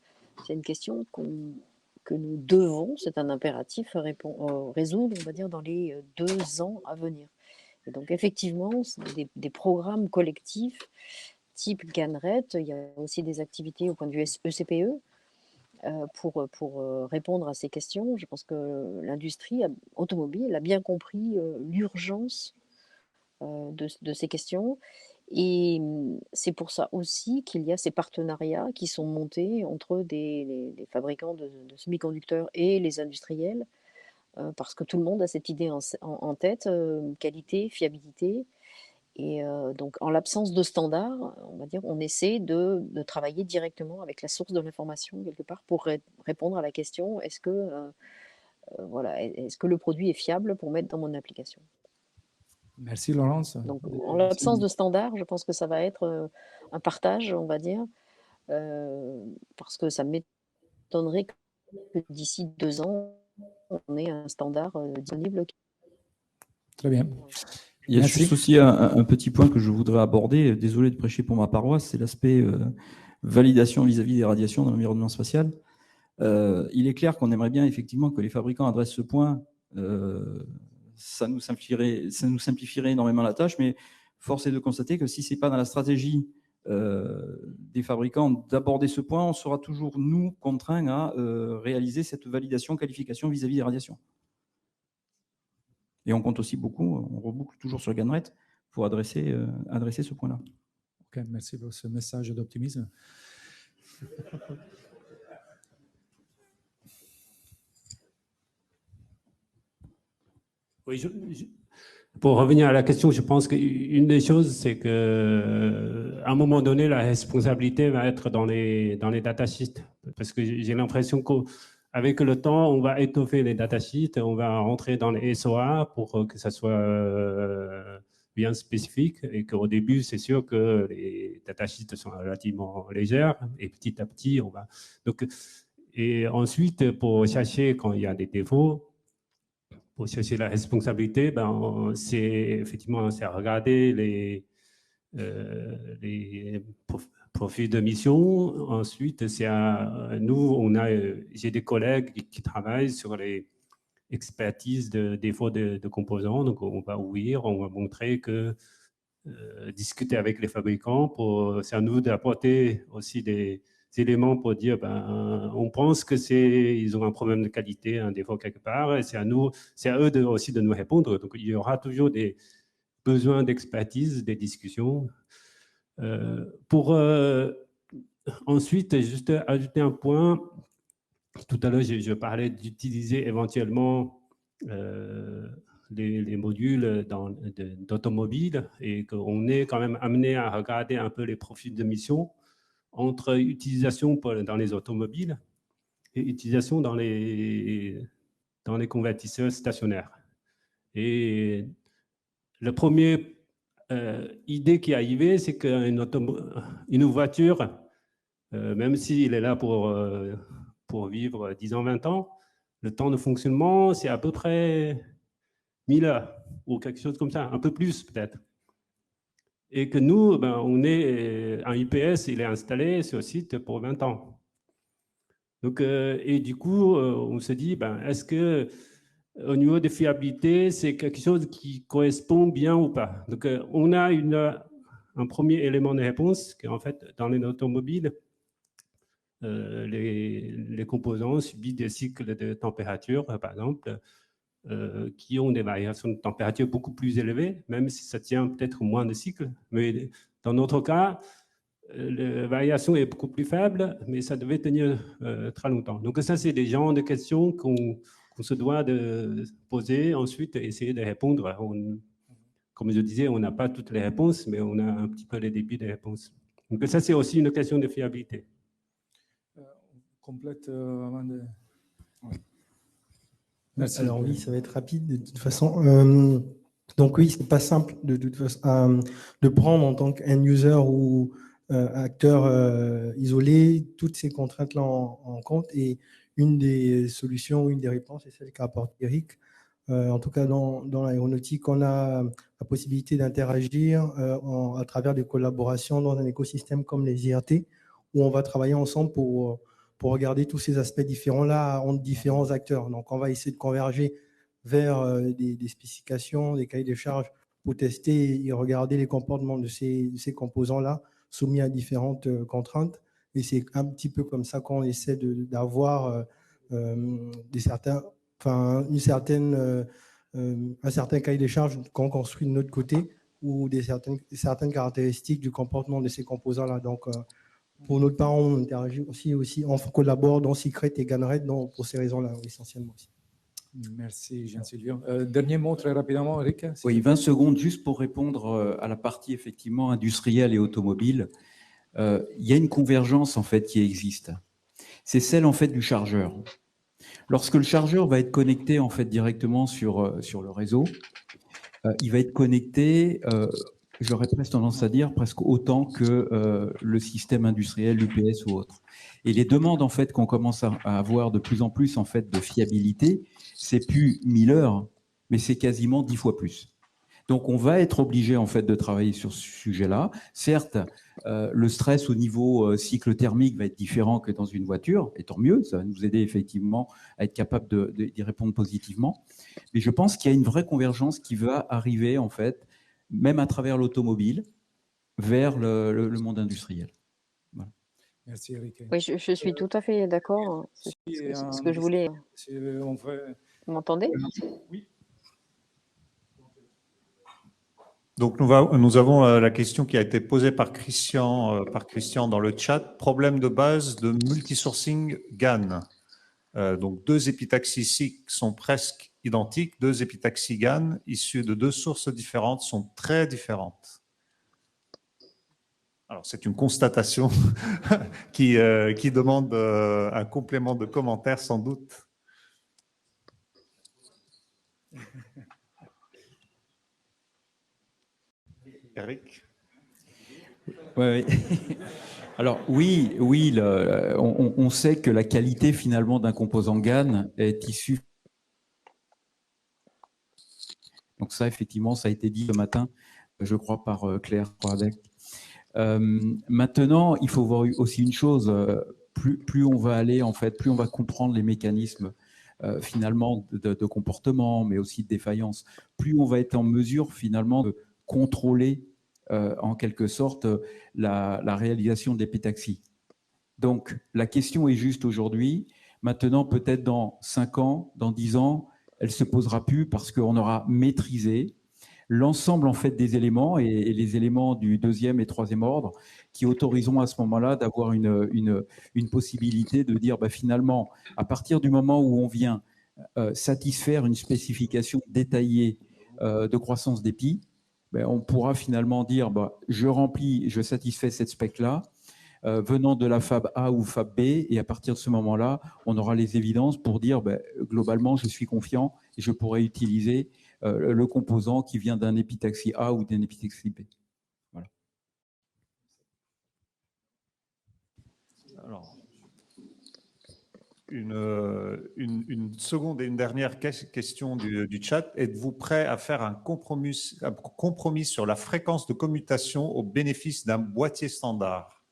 c'est une question que nous devons, c'est un impératif, résoudre, on va dire, dans les 2 ans à venir. Et donc, effectivement, c'est des programmes collectifs type GANRET. Il y a aussi des activités au point de vue ECPE pour répondre à ces questions. Je pense que l'industrie automobile a bien compris l'urgence de ces questions. Et c'est pour ça aussi qu'il y a ces partenariats qui sont montés entre les fabricants de semi-conducteurs et les industriels, parce que tout le monde a cette idée en tête, qualité, fiabilité. Et donc, en l'absence de standards, on va dire, on essaie de travailler directement avec la source de l'information, quelque part, pour répondre à la question, est-ce que le produit est fiable pour mettre dans mon application? Merci, Laurence. Donc, en l'absence de standards, je pense que ça va être un partage, on va dire, parce que ça m'étonnerait que d'ici 2 ans, on ait un standard disponible. Très bien. Il y a juste aussi un petit point que je voudrais aborder, désolé de prêcher pour ma paroisse, c'est l'aspect validation vis-à-vis des radiations dans l'environnement spatial. Il est clair qu'on aimerait bien effectivement que les fabricants adressent ce point. Ça nous simplifierait énormément la tâche, mais force est de constater que si ce n'est pas dans la stratégie des fabricants d'aborder ce point, on sera toujours, nous, contraints à réaliser cette validation, qualification vis-à-vis des radiations. Et on compte aussi beaucoup, on reboucle toujours sur GANRET pour adresser ce point-là. Ok, merci pour ce message d'optimisme. Oui, pour revenir à la question, je pense qu'une des choses, c'est qu'à un moment donné, la responsabilité va être dans les datasheets. Parce que j'ai l'impression qu'avec le temps, on va étoffer les datasheets, on va rentrer dans les SOA pour que ça soit bien spécifique. Et qu'au début, c'est sûr que les datasheets sont relativement légères. Et petit à petit, on va... Donc, et ensuite, pour chercher quand il y a des défauts, pour chercher la responsabilité, c'est effectivement regarder les profils de mission. Ensuite, c'est nous, j'ai des collègues qui travaillent sur les expertises de défauts de composants. Donc, on va ouvrir, on va montrer que discuter avec les fabricants, c'est à nous d'apporter aussi éléments pour dire on pense que ils ont un problème de qualité, un défaut quelque part, et c'est à eux aussi de nous répondre. Donc il y aura toujours des besoins d'expertise, des discussions. Ensuite, juste ajouter un point. Tout à l'heure, je parlais d'utiliser éventuellement les modules d'automobile et qu'on est quand même amené à regarder un peu les profils de mission entre utilisation dans les automobiles et utilisation dans les convertisseurs stationnaires. Et la première idée qui est arrivée, c'est qu'une voiture, même s'il est là pour vivre 10 ans, 20 ans, le temps de fonctionnement, c'est à peu près 1000 heures ou quelque chose comme ça, un peu plus peut-être. Et que nous, un UPS, il est installé sur site pour 20 ans. Donc, et du coup, on se dit, est-ce que au niveau de fiabilité, c'est quelque chose qui correspond bien ou pas? Donc, on a un premier élément de réponse, qui en fait, dans les automobiles, les composants subissent des cycles de température, par exemple, qui ont des variations de température beaucoup plus élevées, même si ça tient peut-être moins de cycles. Mais dans notre cas, la variation est beaucoup plus faible, mais ça devait tenir très longtemps. Donc ça, c'est des genres de questions qu'on se doit de poser, ensuite essayer de répondre. Comme je disais, on n'a pas toutes les réponses, mais on a un petit peu les débuts des réponses. Donc ça, c'est aussi une question de fiabilité. Complète avant de... Merci. Alors oui, ça va être rapide de toute façon. Donc oui, c'est pas simple de toute façon de prendre en tant qu'end user ou acteur isolé toutes ces contraintes-là en compte. Et une des solutions, une des réponses, c'est celle qu'apporte Eric. En tout cas, dans l'aéronautique, on a la possibilité d'interagir à travers des collaborations dans un écosystème comme les IRT, où on va travailler ensemble pour regarder tous ces aspects différents-là entre différents acteurs. Donc, on va essayer de converger vers des spécifications, des cahiers de charges pour tester et regarder les comportements de ces composants-là soumis à différentes contraintes. Et c'est un petit peu comme ça qu'on essaie d'avoir un certain cahier de charges qu'on construit de notre côté ou certaines caractéristiques du comportement de ces composants-là. Donc, pour notre part, on interagit aussi, on collabore dans Secret et Ganred pour ces raisons-là, essentiellement aussi. Merci, Jean-Sylvain. Dernier mot très rapidement, Eric. Oui, 20 secondes juste pour répondre à la partie effectivement industrielle et automobile. Il y a une convergence en fait qui existe. C'est celle en fait du chargeur. Lorsque le chargeur va être connecté en fait directement sur le réseau, il va être connecté, j'aurais presque tendance à dire, presque autant que le système industriel, l'UPS ou autre. Et les demandes en fait qu'on commence à avoir de plus en plus en fait de fiabilité, c'est plus 1000 heures, mais c'est quasiment 10 fois plus. Donc on va être obligé en fait de travailler sur ce sujet-là. Certes, le stress au niveau cycle thermique va être différent que dans une voiture, et tant mieux, ça va nous aider effectivement à être capable d'y répondre positivement. Mais je pense qu'il y a une vraie convergence qui va arriver en fait, même à travers l'automobile, vers le monde industriel. Voilà. Merci Eric. Oui, je suis tout à fait d'accord. C'est ce que je voulais. Vous m'entendez? Oui. Donc, nous avons la question qui a été posée par Christian dans le chat. Problème de base de multisourcing GAN. Donc, deux épitaxies SIC sont presque identiques. Deux épitaxies GAN issues de deux sources différentes sont très différentes. Alors, c'est une constatation qui demande un complément de commentaire sans doute. Eric? Oui. Alors oui, on sait que la qualité finalement d'un composant GAN est issue. Donc ça, effectivement, ça a été dit ce matin, je crois, par Claire Croadec. Maintenant, il faut voir aussi une chose, plus on va aller, en fait, plus on va comprendre les mécanismes finalement de comportement, mais aussi de défaillance, plus on va être en mesure finalement de contrôler en quelque sorte la réalisation de l'épitaxie. Donc, la question est juste aujourd'hui. Maintenant, peut-être dans 5 ans, dans 10 ans, elle ne se posera plus parce qu'on aura maîtrisé l'ensemble en fait des éléments et les éléments du 2e et 3e ordre qui autoriseront à ce moment-là d'avoir une possibilité de dire finalement, à partir du moment où on vient satisfaire une spécification détaillée de croissance d'épi, on pourra finalement dire je remplis, je satisfais cette spec-là, venant de la fab A ou fab B, et à partir de ce moment-là, on aura les évidences pour dire globalement, je suis confiant et je pourrais utiliser le composant qui vient d'un épitaxie A ou d'un épitaxie B. Voilà. Alors, une seconde et une dernière question du chat. Êtes-vous prêt à faire un compromis sur la fréquence de commutation au bénéfice d'un boîtier standard,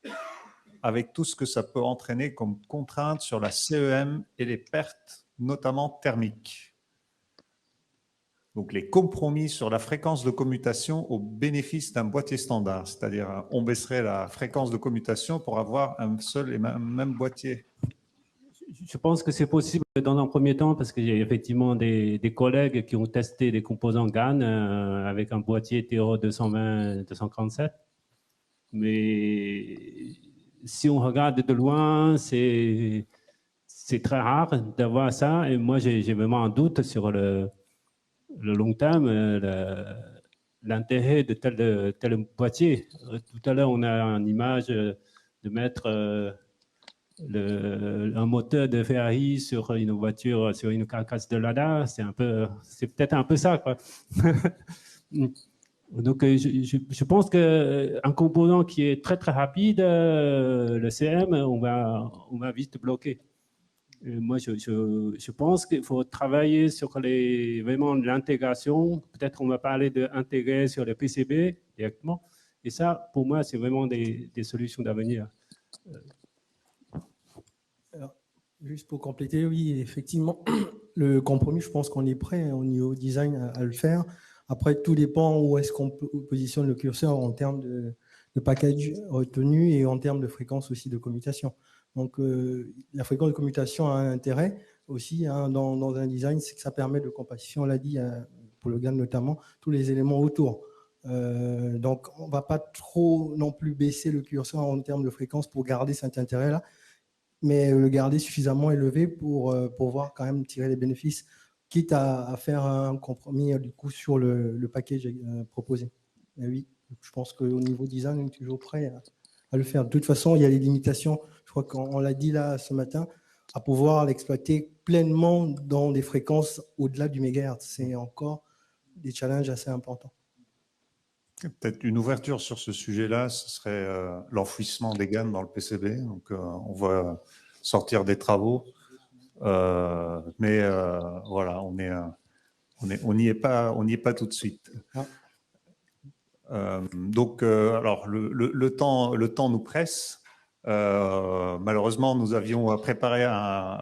avec tout ce que ça peut entraîner comme contrainte sur la CEM et les pertes, notamment thermiques? Donc, les compromis sur la fréquence de commutation au bénéfice d'un boîtier standard, c'est-à-dire on baisserait la fréquence de commutation pour avoir un seul et même boîtier. Je pense que c'est possible dans un premier temps parce qu'il y a effectivement des collègues qui ont testé des composants GaN avec un boîtier TO 220-247. Mais si on regarde de loin, c'est très rare d'avoir ça. Et moi, j'ai vraiment un doute sur le long terme, l'intérêt de tel boîtier. Tout à l'heure, on a une image de mettre un moteur de Ferrari sur une voiture, sur une carcasse de Lada. C'est peut-être un peu ça, quoi. Donc, je pense qu'un composant qui est très, très rapide, le CM, on va vite bloquer. Moi, je pense qu'il faut travailler sur vraiment l'intégration. Peut-être on va parler d'intégrer sur le PCB directement. Et ça, pour moi, c'est vraiment des solutions d'avenir. Juste pour compléter, oui, effectivement, le compromis, je pense qu'on est prêt au niveau design à le faire. Après, tout dépend où est-ce qu'on positionne le curseur en termes de package retenu et en termes de fréquence aussi de commutation. Donc, la fréquence de commutation a un intérêt aussi dans un design, c'est que ça permet de compacter, on l'a dit, pour le GaN notamment, tous les éléments autour. Donc, on ne va pas trop non plus baisser le curseur en termes de fréquence pour garder cet intérêt-là, mais le garder suffisamment élevé pour pouvoir quand même tirer les bénéfices, quitte à faire un compromis du coup sur le package proposé. Mais oui, je pense qu'au niveau design, on est toujours prêt à le faire. De toute façon, il y a les limitations, je crois qu'on l'a dit là ce matin, à pouvoir l'exploiter pleinement dans des fréquences au-delà du mégahertz. C'est encore des challenges assez importants. Peut-être une ouverture sur ce sujet-là, ce serait l'enfouissement des GaN dans le PCB. Donc, on va sortir des travaux. Mais voilà, on n'y est pas tout de suite. Donc, alors, le temps nous presse. Malheureusement, nous avions préparé,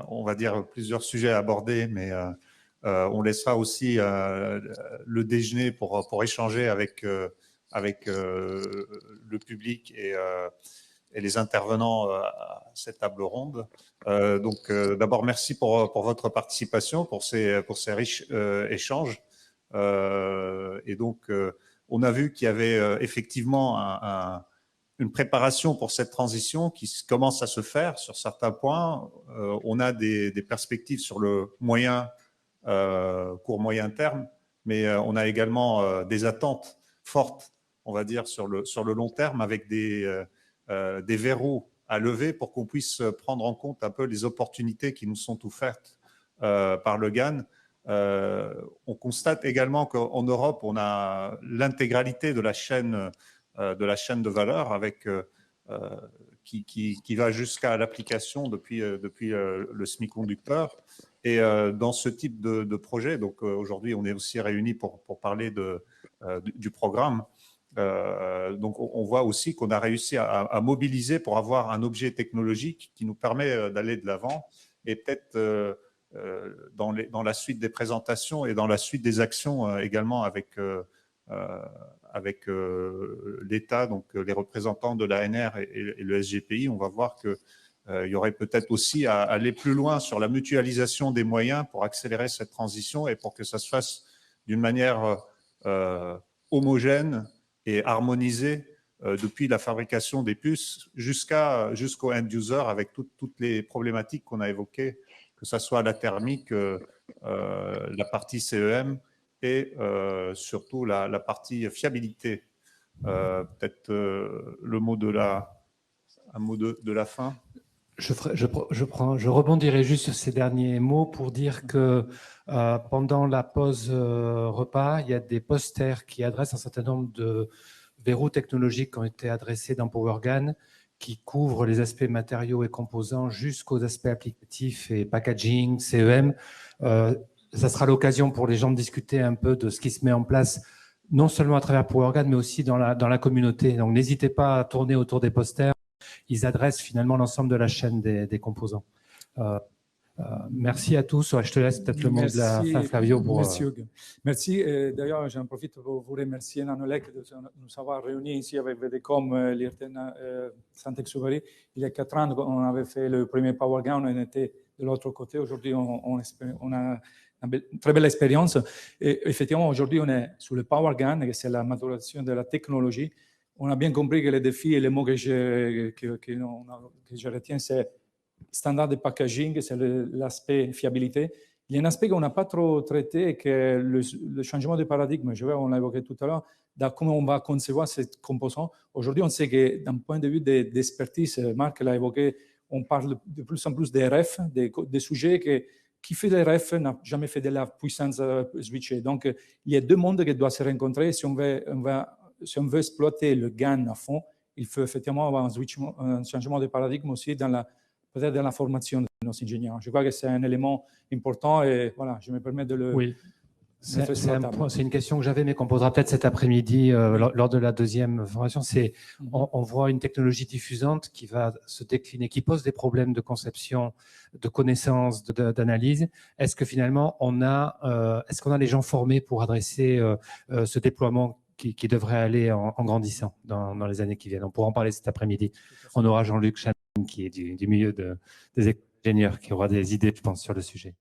on va dire, plusieurs sujets à aborder, mais on laissera aussi le déjeuner pour échanger avec le public et les intervenants à cette table ronde. Donc, d'abord, merci pour votre participation, pour ces riches échanges. Et donc, on a vu qu'il y avait effectivement une préparation pour cette transition qui commence à se faire sur certains points. On a des perspectives sur le court-moyen terme, mais on a également des attentes fortes, on va dire, sur le long terme, avec des verrous à lever pour qu'on puisse prendre en compte un peu les opportunités qui nous sont offertes par le GaN. On constate également qu'en Europe, on a l'intégralité de la chaîne de valeur avec, qui va jusqu'à l'application depuis le semi-conducteur. Et dans ce type de projet, donc aujourd'hui, on est aussi réunis pour parler du programme. Donc, on voit aussi qu'on a réussi à mobiliser pour avoir un objet technologique qui nous permet d'aller de l'avant et peut-être dans la suite des présentations et dans la suite des actions également avec l'État, donc les représentants de l'ANR et le SGPI, on va voir que il y aurait peut-être aussi à aller plus loin sur la mutualisation des moyens pour accélérer cette transition et pour que ça se fasse d'une manière homogène et harmonisée depuis la fabrication des puces jusqu'au end-user avec toutes les problématiques qu'on a évoquées, que ce soit la thermique, la partie CEM et surtout la partie fiabilité. Peut-être un mot de la fin. Je rebondirai juste sur ces derniers mots pour dire que pendant la pause repas, il y a des posters qui adressent un certain nombre de verrous technologiques qui ont été adressés dans PowerGAN, qui couvrent les aspects matériaux et composants jusqu'aux aspects applicatifs et packaging, CEM. Ça sera l'occasion pour les gens de discuter un peu de ce qui se met en place, non seulement à travers PowerGAN, mais aussi dans la communauté. Donc n'hésitez pas à tourner autour des posters. Ils adressent finalement l'ensemble de la chaîne des composants. Merci à tous. Je te laisse peut-être le mot de la fin, Flavio. Merci, Hugues. Merci. D'ailleurs, j'en profite pour vous remercier, Nanolec, de nous avoir réunis ici avec VDCom, l'IRTEN Saint-Exupéry. Il y a 4 ans, on avait fait le premier PowerGAN, on était de l'autre côté. Aujourd'hui, on a une très belle expérience. Et effectivement, aujourd'hui, on est sur le PowerGAN, et c'est la maturation de la technologie. On a bien compris que les défis et les mots que je retiens, c'est standard de packaging, c'est l'aspect fiabilité. Il y a un aspect qu'on n'a pas trop traité, qui est le changement de paradigme. On l'a évoqué tout à l'heure, dans comment on va concevoir ces composants. Aujourd'hui, on sait que d'un point de vue d'expertise, Marc l'a évoqué, on parle de plus en plus des RF, des sujets qui fait des RF n'a jamais fait de la puissance switchée. Donc, il y a 2 mondes qui doivent se rencontrer. Si on veut exploiter le GAN à fond, il faut effectivement avoir un changement de paradigme aussi peut-être dans la formation de nos ingénieurs. Je crois que c'est un élément important et voilà, je me permets de le... Oui, c'est une question que j'avais, mais qu'on posera peut-être cet après-midi lors de la deuxième formation. On voit une technologie diffusante qui va se décliner, qui pose des problèmes de conception, de connaissance, d'analyse. Est-ce que finalement, est-ce qu'on a les gens formés pour adresser ce déploiement qui devrait aller en grandissant dans les années qui viennent? On pourra en parler cet après-midi. On aura Jean-Luc Chanin qui est du milieu des ingénieurs, qui aura des idées, je pense, sur le sujet.